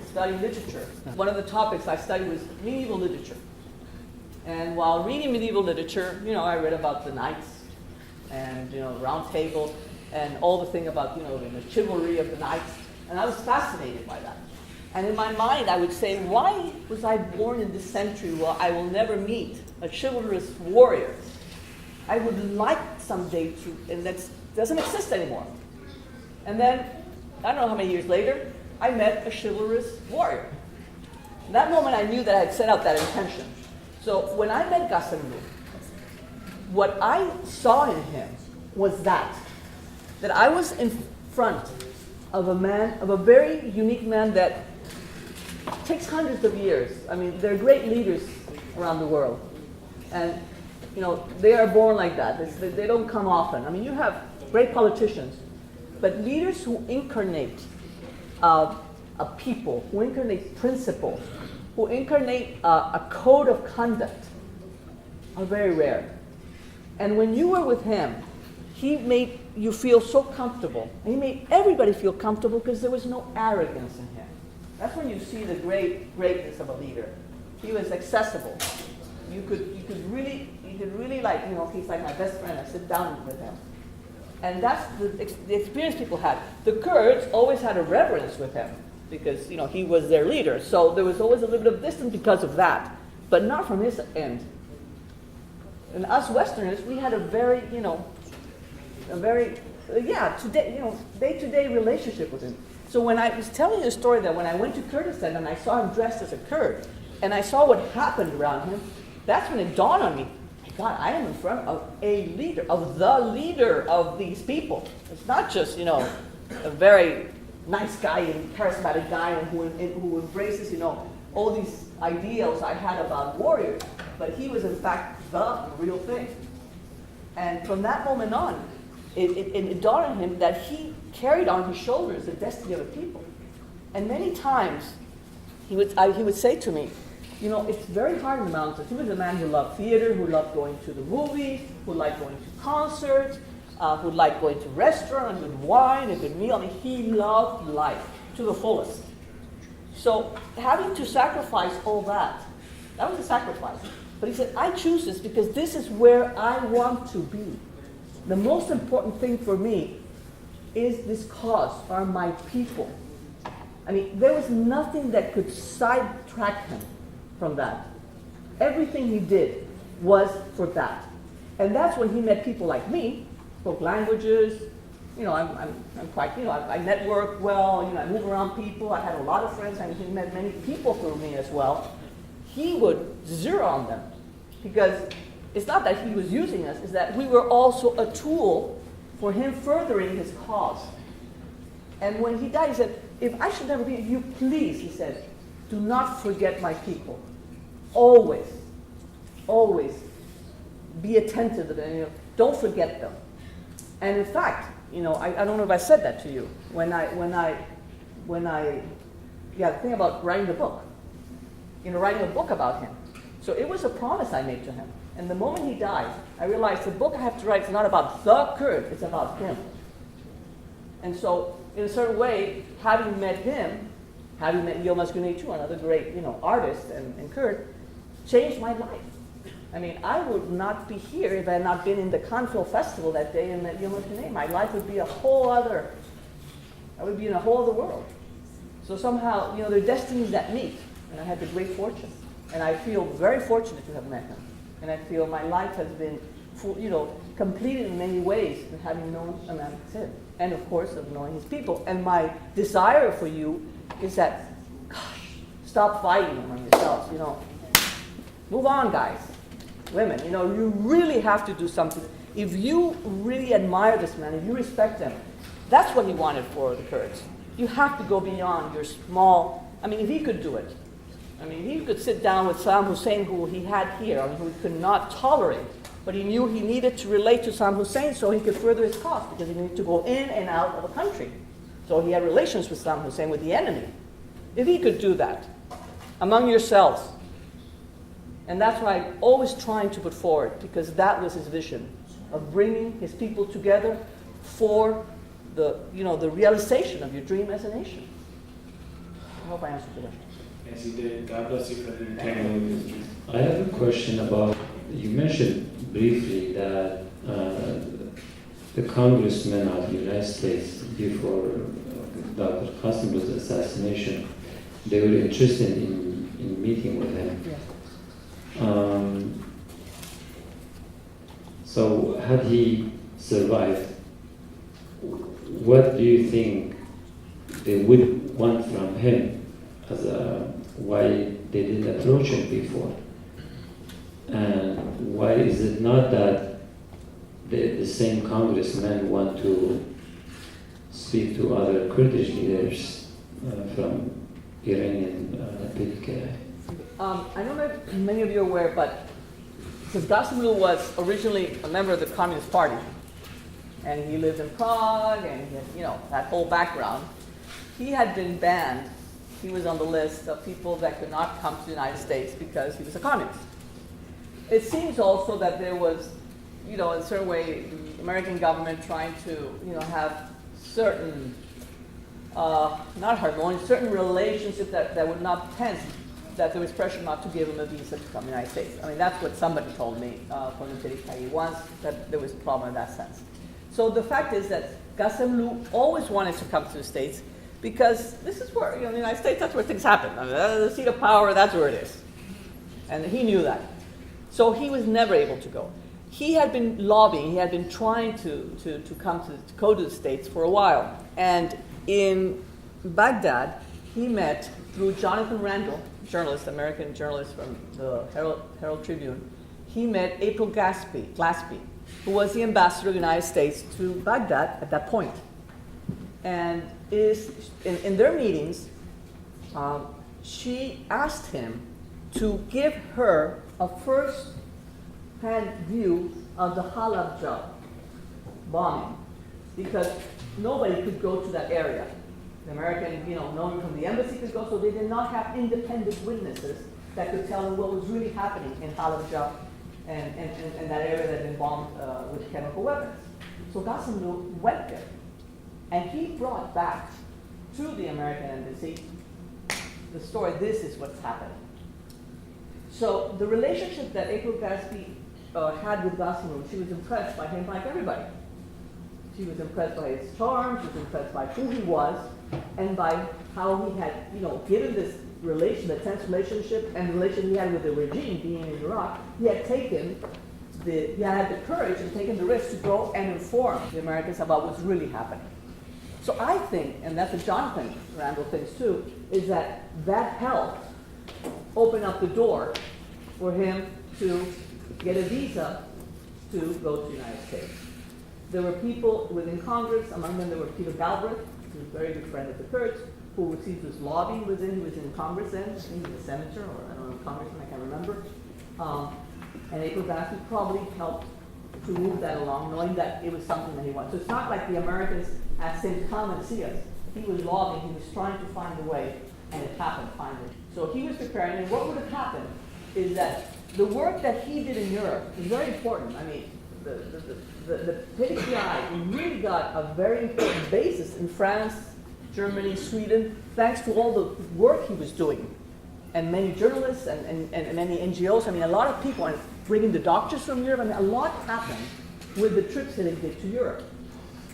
studying literature, one of the topics I studied was medieval literature. And while reading medieval literature, I read about the knights and, round table and all the thing about, the chivalry of the knights. And I was fascinated by that. And in my mind, I would say, why was I born in this century where I will never meet a chivalrous warrior? I would like someday to, and that doesn't exist anymore. And then, I don't know how many years later, I met a chivalrous warrior. In that moment, I knew that I had set out that intention. So when I met Ghassemlou, what I saw in him was that I was in front of a man, of a very unique man that takes hundreds of years. I mean, there are great leaders around the world. And they are born like that. They don't come often. I mean, you have great politicians, but leaders who incarnate a people, who incarnate principles, who incarnate a code of conduct are very rare. And when you were with him, he made you feel so comfortable. And he made everybody feel comfortable because there was no arrogance in him. That's when you see the greatness of a leader. He was accessible. You could really like, he's like my best friend. I sit down with him. And that's the experience people had. The Kurds always had a reverence with him because, he was their leader. So there was always a little bit of distance because of that, but not from his end. And us Westerners, we had a very, day-to-day relationship with him. So when I was telling you a story that when I went to Kurdistan and I saw him dressed as a Kurd, and I saw what happened around him, that's when it dawned on me, God, I am in front of a leader, of the leader of these people. It's not just, a very nice guy and charismatic guy and who embraces, all these ideals I had about warriors, but he was in fact the real thing. And from that moment on, it dawned on him that he carried on his shoulders the destiny of a people. And many times, he would say to me, it's very hard in the mountains. He was a man who loved theater, who loved going to the movies, who liked going to concerts, who liked going to restaurants, a good wine, a good meal. I mean, he loved life to the fullest. So having to sacrifice all that was a sacrifice. But he said, I choose this because this is where I want to be. The most important thing for me is this cause, are my people. I mean, there was nothing that could sidetrack him from that. Everything he did was for that. And that's when he met people like me, spoke languages, I'm quite, I network well, I move around people, I had a lot of friends, and he met many people through me as well. He would zero on them because it's not that he was using us, it's that we were also a tool for him furthering his cause. And when he died, he said, if I should never be, you please, he said, do not forget my people. Always, always be attentive to them. Don't forget them. And in fact, I don't know if I said that to you the thing about writing the book. Writing a book about him. So it was a promise I made to him. And the moment he died, I realized the book I have to write is not about the Kurd, it's about him. And so, in a certain way, having met him, having met Yilmaz Güney too, another great, artist and Kurd, changed my life. I mean, I would not be here if I had not been in the Cannes Film Festival that day and met Yilmaz Güney. My life would be I would be in a whole other world. So somehow, there are destinies that meet, and I had the great fortune. And I feel very fortunate to have met him. And I feel my life has been, completed in many ways in having known a man like him. And of course, of knowing his people. And my desire for you is that, gosh, stop fighting among yourselves, Move on, guys. Women, you really have to do something. If you really admire this man, if you respect him, that's what he wanted for the Kurds. You have to go beyond your small, if he could do it. He could sit down with Saddam Hussein, who he had here, who he could not tolerate, but he knew he needed to relate to Saddam Hussein so he could further his cause, because he needed to go in and out of a country. So he had relations with Saddam Hussein, with the enemy. If he could do that, among yourselves, and that's what I'm always trying to put forward, because that was his vision, of bringing his people together for the realization of your dream as a nation. I hope I answered the question. Yes, you did. God bless you for the entertainment. I have a question about, you mentioned briefly that the congressmen of the United States, before Dr. Ghassemlou's assassination, they were interested in meeting with him. Yes. So had he survived, what do you think they would want from him why they didn't approach him before? And why is it not that the same congressmen want to speak to other Kurdish leaders from Iranian PKK? I don't know if many of you are aware, but since Ghassemlou was originally a member of the Communist Party, and he lived in Prague, and he had, that whole background, he had been banned. He was on the list of people that could not come to the United States because he was a communist. It seems also that there was, in a certain way, the American government trying to, have certain, not harmonious, certain relationships that would not tense, that there was pressure not to give him a visa to come to the United States. That's what somebody told me from the PKK once, that there was a problem in that sense. So the fact is that Ghassemlou always wanted to come to the States, because this is where, in the United States, that's where things happen. The seat of power, that's where it is. And he knew that. So he was never able to go. He had been lobbying, he had been trying to go to the States for a while. And in Baghdad, he met, through Jonathan Randall, journalist, American journalist from the Herald Tribune, he met April Glaspie, who was the ambassador of the United States to Baghdad at that point. And in their meetings, she asked him to give her a first-hand view of the Halabja bombing, because nobody could go to that area. The American, no one from the embassy could go, so they did not have independent witnesses that could tell them what was really happening in Halabja and that area that had been bombed with chemical weapons. So Ghassemlou went there. And he brought back to the American embassy the story, this is what's happening. So the relationship that April Glaspie had with Ghassemlou, she was impressed by him like everybody. She was impressed by his charm, she was impressed by who he was, and by how he had, given this relation, the tense relationship and the relation he had with the regime being in Iraq, he had taken he had the courage and taken the risk to go and inform the Americans about what's really happening. So I think, and that's what Jonathan Randall thinks too, is that helped open up the door for him to get a visa to go to the United States. There were people within Congress, among them there were Peter Galbraith, who's a very good friend of the Kurds, who was lobbying he was in Congress then, I think he was a senator, or I don't know, congressman, I can't remember. And April Glaspie probably helped to move that along, knowing that it was something that he wanted. So it's not like the Americans asked him to come and see us. He was lobbying, he was trying to find a way, and it happened finally. So he was preparing, and what would have happened is that the work that he did in Europe is very important. I mean, the PDI really got a very important basis in France, Germany, Sweden, thanks to all the work he was doing. And many journalists and many NGOs, I mean, a lot of people, and bringing the doctors from Europe, I mean, a lot happened with the trips that he did to Europe.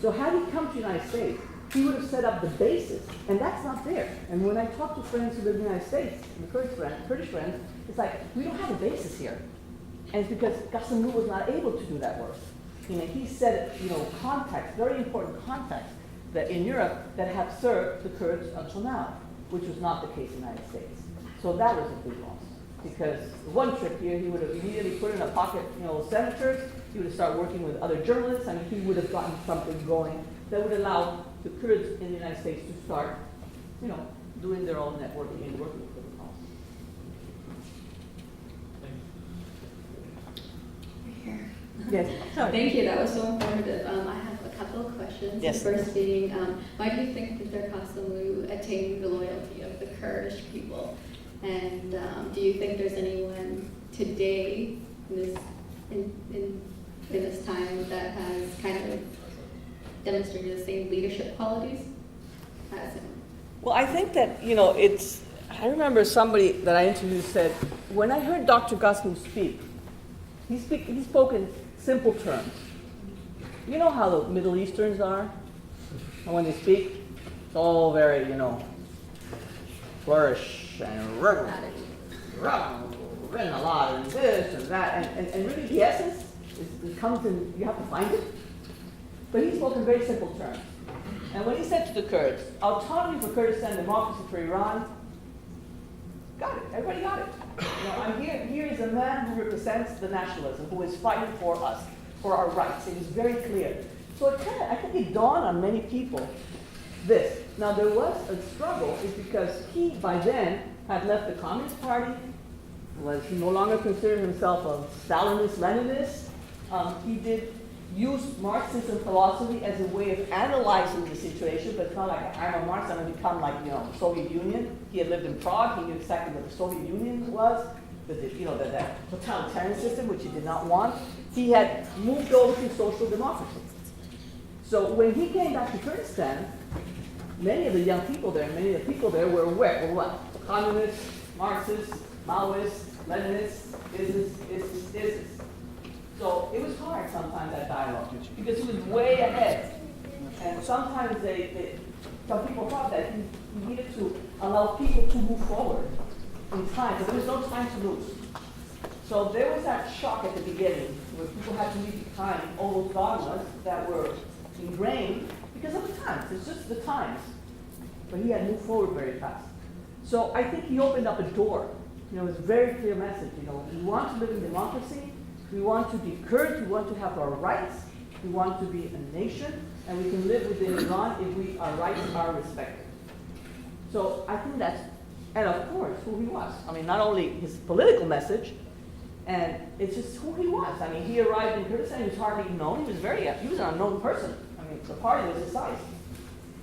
So had he come to the United States, he would have set up the basis, and that's not there. And when I talk to friends who live in the United States, and Kurdish friends, it's like, we don't have a basis here. And it's because Ghassemlou was not able to do that work. You know, he set, contacts, very important contacts, that in Europe that have served the Kurds until now, which was not the case in the United States. So that was a big loss. Because one trip here, he would have immediately put in a pocket, senators. He would have started working with other journalists. I mean, he would have gotten something going that would allow the Kurds in the United States to start, doing their own networking and working with the cause. Here. Yes. Thank you. That was so informative. I have a couple of questions. Yes. The first being, why do you think Dr. Ghassemlou attained the loyalty of the Kurdish people? And do you think there's anyone today in this time that has kind of demonstrated the same leadership qualities as him? Well, I think that, I remember somebody that I interviewed said, when I heard Dr. Ghassemlou speak, he spoke in simple terms. You know how the Middle Easterns are? And when they speak, it's all very, flourish and and a lot and this and that. And really the essence it comes in, you have to find it. But he spoke in very simple terms. And when he said to the Kurds, autonomy for Kurdistan, democracy for Iran, got it. Everybody got it. Here is a man who represents the nationalism, who is fighting for us, for our rights. It was very clear. So I think it dawned on many people this. Now there was a struggle, is because he, by then, had left the Communist Party, was no longer considered himself a Stalinist, Leninist. He did use Marxism philosophy as a way of analyzing the situation, but it's not like I'm a Marxist, I'm going to become like the Soviet Union. He had lived in Prague, he knew exactly what the Soviet Union was, that totalitarian system, which he did not want. He had moved over to social democracy. So when he came back to Kurdistan, many of the young people there, many of the people there were aware of what? Communists, Marxists, Maoists, Leninists, ISIS. So it was hard sometimes, that dialogue, because he was way ahead. And sometimes some people thought that he needed to allow people to move forward in time, but there was no time to lose. So there was that shock at the beginning, where people had to leave behind all those dogmas that were ingrained because of the times. It's just the times. But he had moved forward very fast. So I think he opened up a door. It was a very clear message. We want to live in democracy. We want to be Kurds. We want to have our rights. We want to be a nation, and we can live within Iran if our rights are respected. So I think that's, and of course, who he was. I mean, not only his political message, and it's just who he was. I mean, he arrived in Kurdistan. He was hardly known. He was an unknown person. I mean, the party was his size.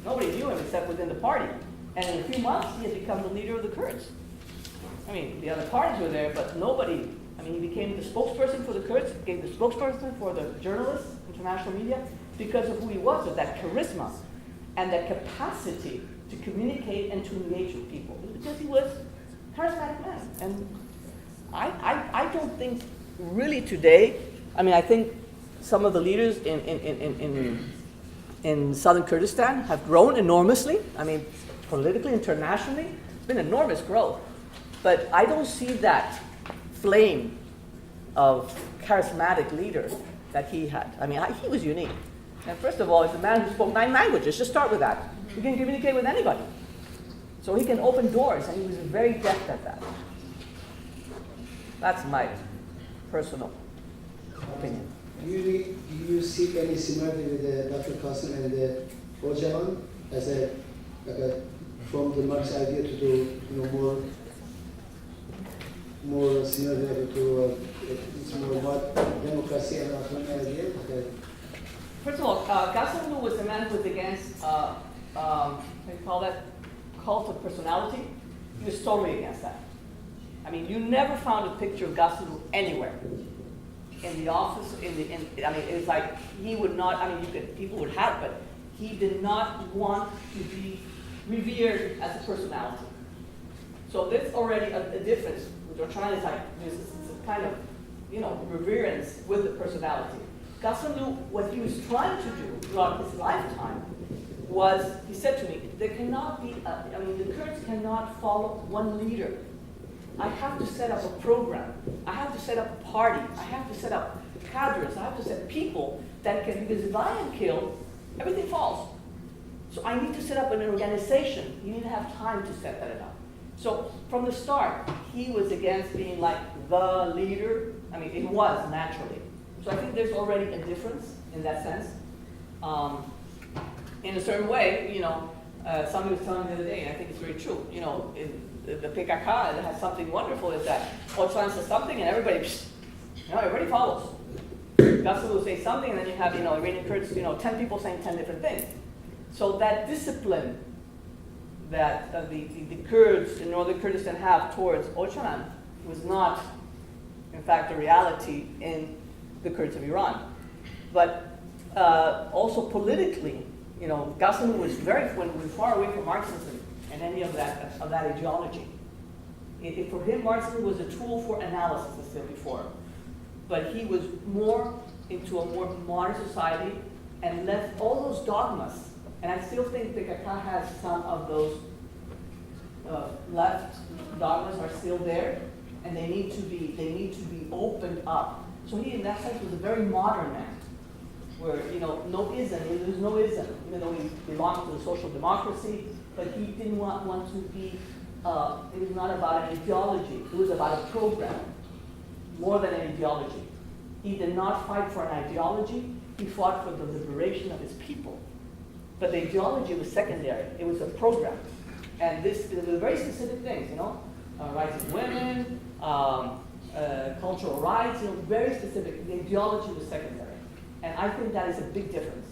Nobody knew him except within the party. And in a few months, he had become the leader of the Kurds. I mean, the other parties were there, but nobody. I mean, he became the spokesperson for the Kurds, became the spokesperson for the journalists, international media, because of who he was, of that charisma and that capacity to communicate and to engage with people. Because he was a charismatic man. And I don't think really today, I mean, I think some of the leaders in southern Kurdistan have grown enormously. I mean, politically, internationally, it's been enormous growth. But I don't see that flame of charismatic leader that he had. I mean, he was unique. And first of all, he's a man who spoke 9 languages. Just start with that. He can communicate with anybody. So he can open doors, and he was very deft at that. That's my personal opinion. Do you see any similarity with Dr. Qasim and Öcalan as from the Marx idea to do more similar to it's more about democracy and autonomy idea? First of all, Ghassemlou was a man who was against how do you call that, cult of personality. He was totally against that. I mean, you never found a picture of Ghassemlou anywhere. In the office, I mean, it's like he would not, I mean, people would have, but he did not want to be revered as a personality. So there's already a difference. What they're trying to like, there's a kind of, reverence with the personality. Ghassemlou, what he was trying to do throughout his lifetime was, he said to me, there cannot be, the Kurds cannot follow one leader. I have to set up a program. I have to set up a party. I have to set up cadres. I have to set people that can, because if I am killed, everything falls. So I need to set up an organization. You need to have time to set that up. So from the start, he was against being like the leader. I mean, it was naturally. So I think there's already a difference in that sense. In a certain way, somebody was telling me the other day, and I think it's very true, the PKK has something wonderful is that Öcalan says something and everybody follows. Ghassemlou will say something and then you have, Iranian Kurds, 10 people saying 10 different things. So that discipline that the Kurds in northern Kurdistan have towards Öcalan was not, in fact, a reality in the Kurds of Iran. But also politically, Ghassemlou was very far away from Marxism and any of that ideology. For him, Marxism was a tool for analysis, as I said before. But he was more into a more modern society and left all those dogmas. And I still think the PKK has some of those left dogmas are still there, and they need to be opened up. So he, in that sense, was a very modern man, where no ism, there's no ism, even though he belonged to the social democracy, but he didn't want to be. It was not about an ideology; it was about a program, more than an ideology. He did not fight for an ideology; he fought for the liberation of his people. But the ideology was secondary; it was a program, and this were very specific things, rights of women, cultural rights, very specific. The ideology was secondary. And I think that is a big difference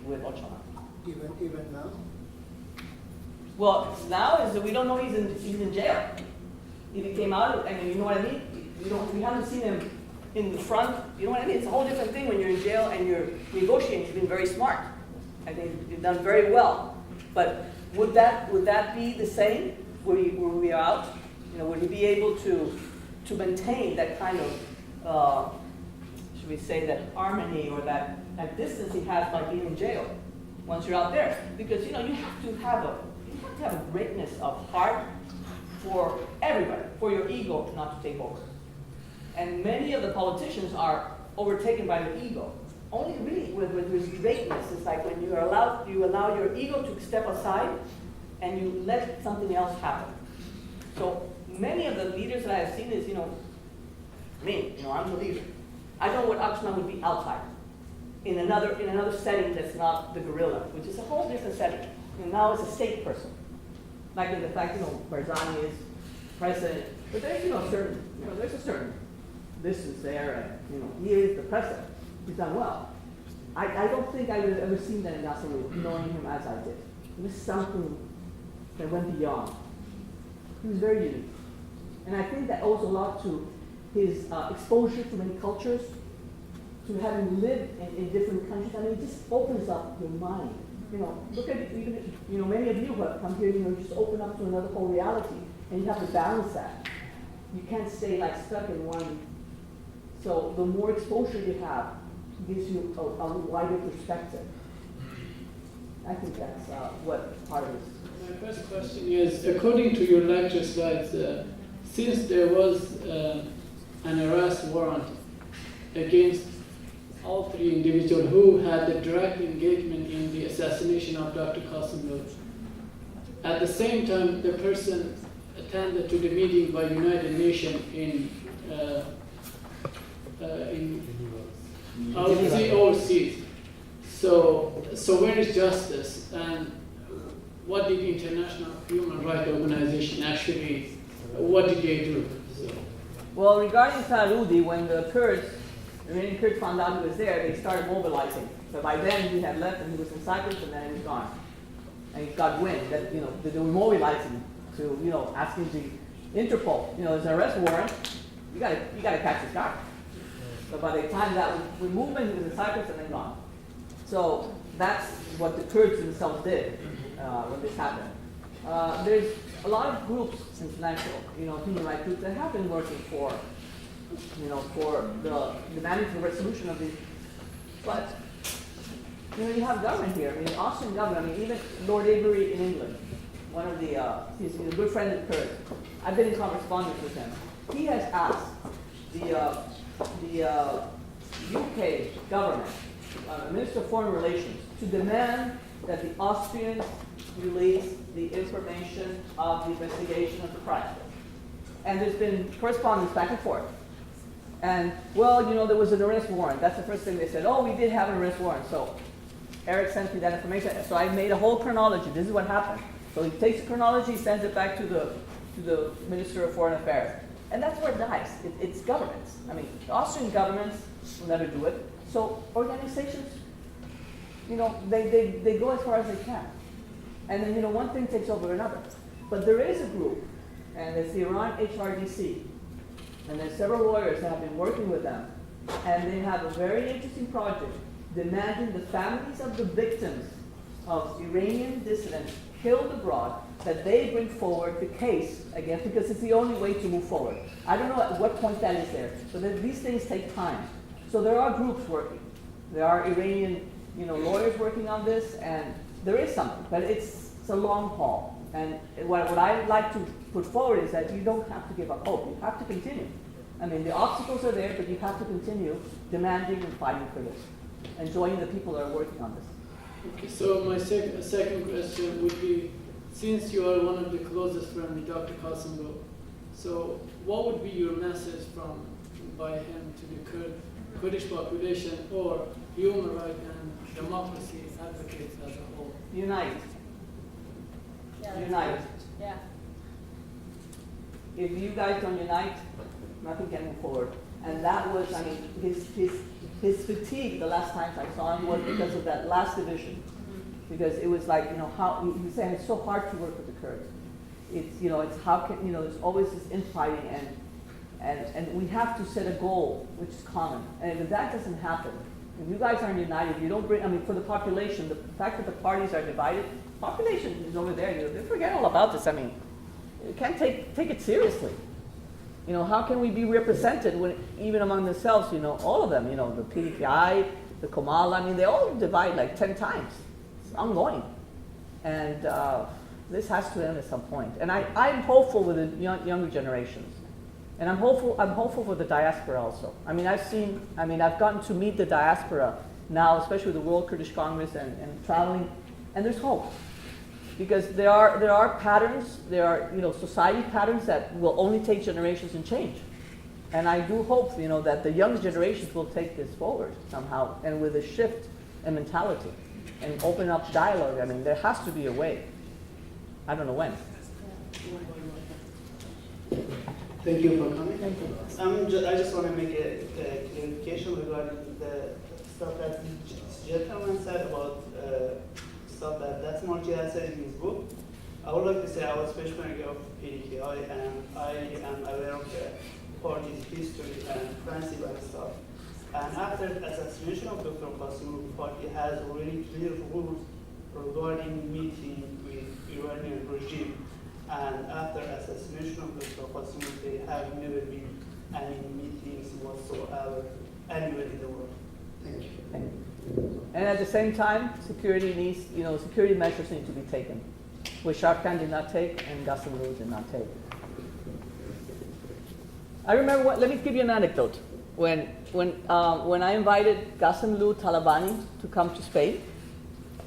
with Öcalan. Even now? Well, now is that we don't know he's in jail. If he came out, you know what I mean? We haven't seen him in the front. You know what I mean? It's a whole different thing when you're in jail and you're negotiating. He's been very smart. I think you've done very well. But would that be the same? Were we out? Would he be able to maintain that kind of should we say that harmony or that distance he has by being in jail once you're out there? Because you have to have a greatness of heart for everybody, for your ego not to take over. And many of the politicians are overtaken by their ego. Only really with this greatness is like when you allow your ego to step aside and you let something else happen. So many of the leaders that I have seen is, I'm the leader. I know what Öcalan would be outside, in another setting that's not the guerrilla, which is a whole different setting. Now it's a state person, like in the fact, Barzani is president, but there's there's a certain distance there, and he is the president. He's done well. I don't think I would have ever seen that in Ghassemlou, knowing him as I did. It was something that went beyond. He was very unique, and I think that owes a lot to his exposure to many cultures, to having lived in different countries. I mean, it just opens up your mind. Look at it, even many of you who have come here, just open up to another whole reality, and you have to balance that. You can't stay stuck in one. So the more exposure you have gives you a wider perspective. I think that's what part of it is. My first question is, according to your lecture slides, since there was an arrest warrant against all three individuals who had a direct engagement in the assassination of Dr. Ghassemlou, at the same time, the person attended to the meeting by United Nations in overseas. So where is justice, and what did the International Human Rights Organization actually, what did they do? Well, regarding Saroudi, when the Iranian Kurds found out he was there, they started mobilizing. So by then he had left and he was in Cyprus, and then he was gone. And he got wind that they were mobilizing to ask him Interpol, there's an arrest warrant, you gotta catch this guy. So by the time that we movement, he was in Cyprus and then gone. So that's what the Kurds themselves did when this happened. There's a lot of groups, international, human rights groups that have been working for the demanding for the resolution of these. But you have government here. The Austrian government. Even Lord Avery in England, one of he's a good friend of the Kurds. I've been in correspondence with him. He has asked the UK government, Minister of Foreign Relations, to demand that the Austrians release the information of the investigation of the crime. And there's been correspondence back and forth. And, there was an arrest warrant. That's the first thing they said. Oh, we did have an arrest warrant. So Eric sent me that information. So I made a whole chronology. This is what happened. So he takes the chronology, sends it back to the Minister of Foreign Affairs. And that's where it dies. It's governments. The Austrian governments will never do it. So organizations, they go as far as they can. And then, one thing takes over another. But there is a group, and it's the Iran HRDC. And there's several lawyers that have been working with them. And they have a very interesting project demanding the families of the victims of Iranian dissidents killed abroad, that they bring forward the case again, because it's the only way to move forward. I don't know at what point that is there, but these things take time. So there are groups working. There are Iranian, lawyers working on this, and there is something, but it's a long haul. And what I'd like to put forward is that you don't have to give up hope. You have to continue. The obstacles are there, but you have to continue demanding and fighting for this, and joining the people that are working on this. Okay, so my second question would be, since you are one of the closest friends with Dr. Ghassemlou, so what would be your message by him to the Kurdish population or human rights and democracy advocates as a whole? Unite. Unite. Yeah. If you guys don't unite, nothing can move forward. And that was, his fatigue the last times I saw him was because of that last division. Because it was like, how he said it's so hard to work with the Kurds. It's how can, there's always this infighting, and we have to set a goal which is common. And if that doesn't happen, if you guys aren't united, you don't bring, for the population, the fact that the parties are divided, population is over there, they forget all about this. You can't take it seriously. How can we be represented when even among themselves, all of them, the PDPI, the Kamala, they all divide like 10 times. It's ongoing. And this has to end at some point. And I'm hopeful with the younger generations. And I'm hopeful for the diaspora also. I've gotten to meet the diaspora now, especially with the World Kurdish Congress and traveling, and there's hope. Because there are patterns, there are society patterns that will only take generations and change. And I do hope that the young generations will take this forward somehow, and with a shift in mentality and open up dialogue. There has to be a way. I don't know when. Thank you for coming. Thank you. I just want to make a clarification regarding the stuff that this gentleman said about stuff that's Dr. said in his book. I would like to say I was special member of PDKI, and I am aware of the party's history and principle and stuff. And after the assassination of Dr. Ghassemlou, the party has already clear rules regarding meeting with Iranian regime. And after assassination of Dr. Ghassemlou, there have never been any meetings whatsoever anywhere in the world. Thank you. And at the same time, security measures need to be taken, which Sharfkan did not take and Ghassemlou did not take. I remember, let me give you an anecdote. When I invited Ghassemlou Talabani to come to Spain,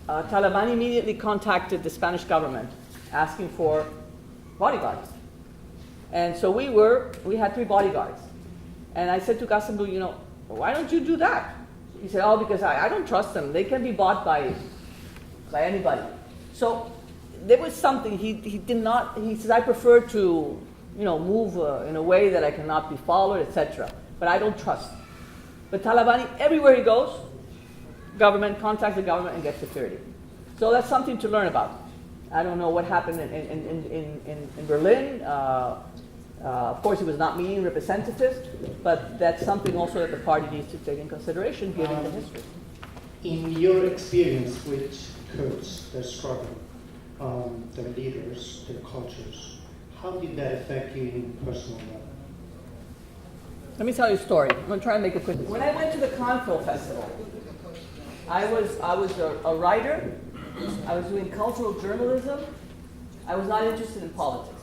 Talabani immediately contacted the Spanish government asking for bodyguards. And so we had 3 bodyguards. And I said to Ghassemlou, why don't you do that? He said, because I don't trust them. They can be bought by anybody. So there was something he did not, he says, I prefer to, move in a way that I cannot be followed, etc. But I don't trust. But Talabani, everywhere he goes, government contacts the government and gets security. So that's something to learn about. I don't know what happened in Berlin. Of course, he was not meeting representatives, but that's something also that the party needs to take in consideration given the history. In your experience with Kurds, their struggle, their leaders, their cultures, how did that affect you in personal level? Let me tell you a story. I'm going to try and make it quick. When I went to the Cannes Festival, I was a writer. I was doing cultural journalism. I was not interested in politics.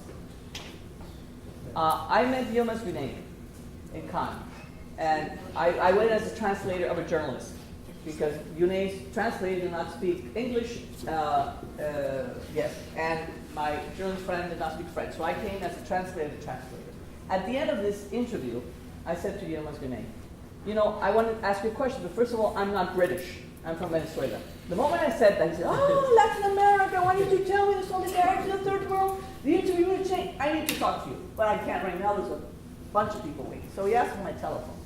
I met Yilmaz Güney in Cannes, and I went as a translator of a journalist because Güney's translators did not speak English, yes, and my journalist friend did not speak French, so I came as a translator. At the end of this interview, I said to Yilmaz Güney, you know, I want to ask you a question, but first of all, I'm not British. I'm from Venezuela. The moment I said that, he said, oh, Latin America, why didn't you tell me the solidarity of the third world? The interview would change. I need to talk to you. But I can't right now. There's a bunch of people waiting. So he asked for my telephone.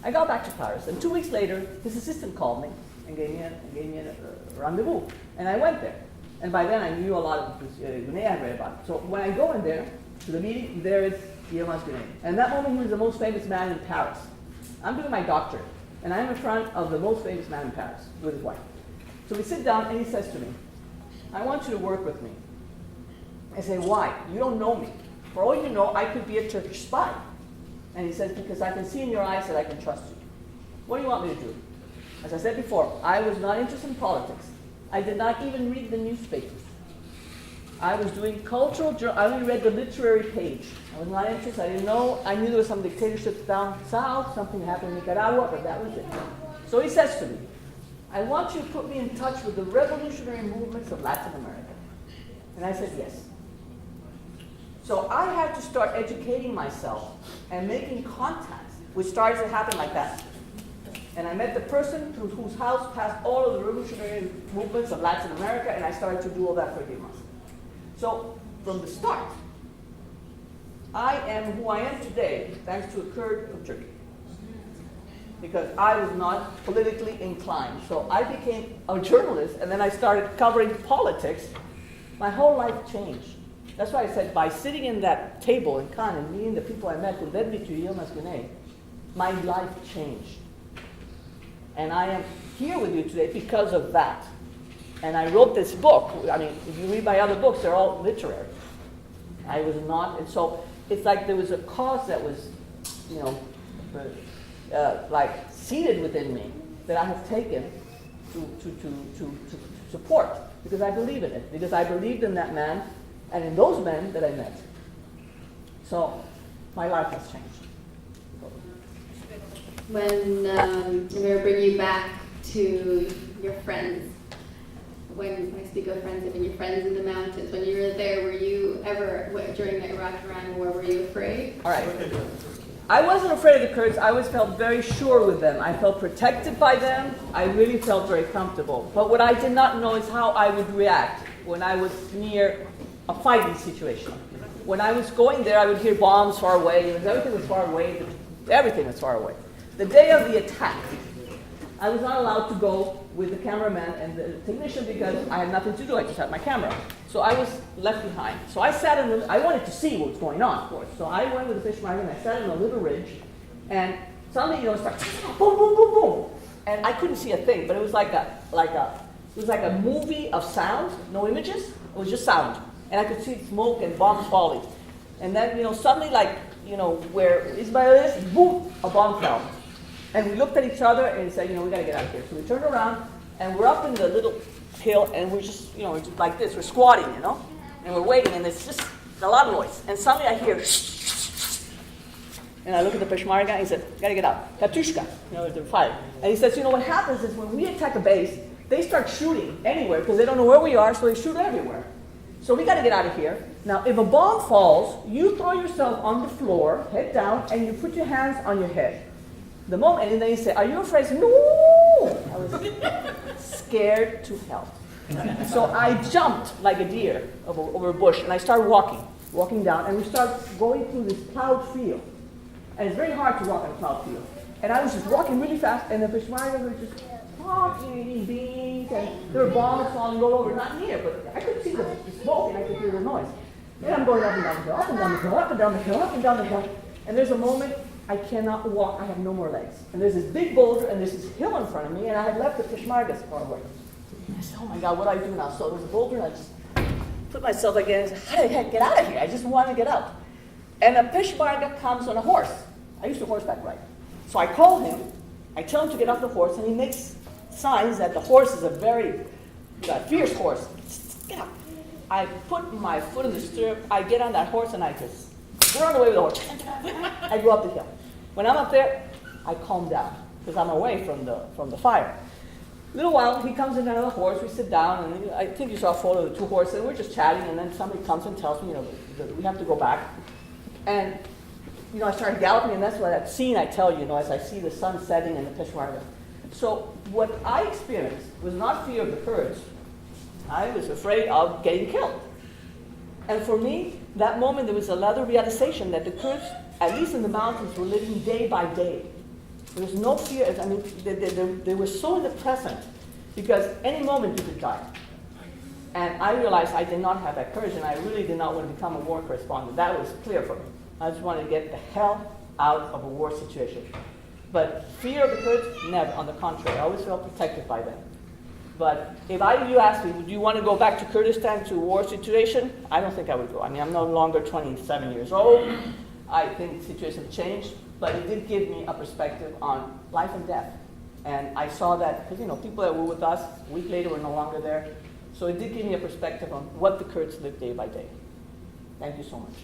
I got back to Paris, and 2 weeks later, his assistant called me and gave me a rendezvous. And I went there. And by then, I knew a lot of Güney I had read about. So when I go in there, to the meeting, there is Yilmaz Güney. And at that moment, he was the most famous man in Paris. I'm doing my doctorate. And I'm in front of the most famous man in Paris with his wife. So we sit down and he says to me, I want you to work with me. I say, why? You don't know me. For all you know, I could be a Turkish spy. And he says, because I can see in your eyes that I can trust you. What do you want me to do? As I said before, I was not interested in politics. I did not even read the newspapers. I was doing cultural journalism. I only read the literary page. I was not interested. I didn't know. I knew there was some dictatorships down south, something happened in Nicaragua, but that was it. So he says to me, I want you to put me in touch with the revolutionary movements of Latin America. And I said, yes. So I had to start educating myself and making contacts, which started to happen like that. And I met the person through whose house passed all of the revolutionary movements of Latin America, and I started to do all that for Yilmaz. So from the start, I am who I am today thanks to a Kurd from Turkey. Because I was not politically inclined. So I became a journalist, and then I started covering politics. My whole life changed. That's why I said, by sitting in that table in Cannes and meeting the people I met who led me to Yilmaz Güney, my life changed. And I am here with you today because of that. And I wrote this book. I mean, if you read my other books, they're all literary. I was not, and so it's like there was a cause that was, you know, like seated within me that I have taken to support because I believe in it, because I believed in that man and in those men that I met. So my life has changed. When I'm going to bring you back to your friends. When I speak of friends, I mean your friends in the mountains. When you were there, were you ever, during the Iraq-Iran war, were you afraid? All right. I wasn't afraid of the Kurds. I always felt very sure with them. I felt protected by them. I really felt very comfortable. But what I did not know is how I would react when I was near a fighting situation. When I was going there, I would hear bombs far away. Everything was far away. Everything was far away. The day of the attack, I was not allowed to go with the cameraman and the technician because I had nothing to do. I just had my camera. So I was left behind. So I sat in I wanted to see what was going on, of course. So I went with the fish market and I sat in a little ridge. And suddenly, it started boom, boom, boom, boom. And I couldn't see a thing, but it was like a movie of sound, no images. It was just sound. And I could see smoke and bombs falling. And then, suddenly where Ismail is, boom, a bomb fell. And we looked at each other and said, we got to get out of here. So we turned around, and we're up in the little hill, and we're just, we're just like this. We're squatting, and we're waiting, and it's just a lot of noise. And suddenly I hear, and I look at the Peshmerga guy, and he said, got to get out. Katushka, they're fighting. And he says, what happens is when we attack a base, they start shooting anywhere because they don't know where we are, so they shoot everywhere. So we got to get out of here. Now, if a bomb falls, you throw yourself on the floor, head down, and you put your hands on your head. The moment, and then you say, are you afraid? I said, no! I was scared to hell. So I jumped like a deer over a bush, and I started walking down, and we start going through this plowed field. And it's very hard to walk on a plowed field. And I was just walking really fast, and the Peshmerga were just talking, eating beans, and there were bombs falling all over, not near, but I could see the smoke, and I could hear the noise. And I'm going up and down the hill, up and down the hill, up and down the hill, up and down the hill. And there's a moment I cannot walk, I have no more legs. And there's this big boulder and there's this hill in front of me, and I had left the Peshmergas far away. I said, oh my God, what do I do now? So there's a boulder, and I just put myself again and said, how the heck get out of here? I just want to get out. And a Peshmerga comes on a horse. I used to horseback ride. So I call him, I tell him to get off the horse, and he makes signs that the horse is a very fierce horse. Get out. I put my foot in the stirrup, I get on that horse, and I just run away with the horse. I go up the hill. When I'm up there, I calm down, because I'm away from the fire. A little while, he comes in another horse, we sit down, and I think you saw a photo of the two horses, and we're just chatting, and then somebody comes and tells me, that we have to go back. And, I started galloping, and that's what that scene I tell you, as I see the sun setting in the Peshmerga. So what I experienced was not fear of the Kurds. I was afraid of getting killed. And for me, that moment, there was another realization that the Kurds, at least in the mountains, were living day by day. There was no fear. I mean, they were so in the present, because any moment you could die. And I realized I did not have that courage, and I really did not want to become a war correspondent. That was clear for me. I just wanted to get the hell out of a war situation. But fear of the Kurds, never. On the contrary, I always felt protected by them. But if you asked me, would you want to go back to Kurdistan to a war situation? I don't think I would go. I mean, I'm no longer 27 years old. I think the situation has changed, but it did give me a perspective on life and death. And I saw that, because people that were with us, a week later were no longer there. So it did give me a perspective on what the Kurds live day by day. Thank you so much.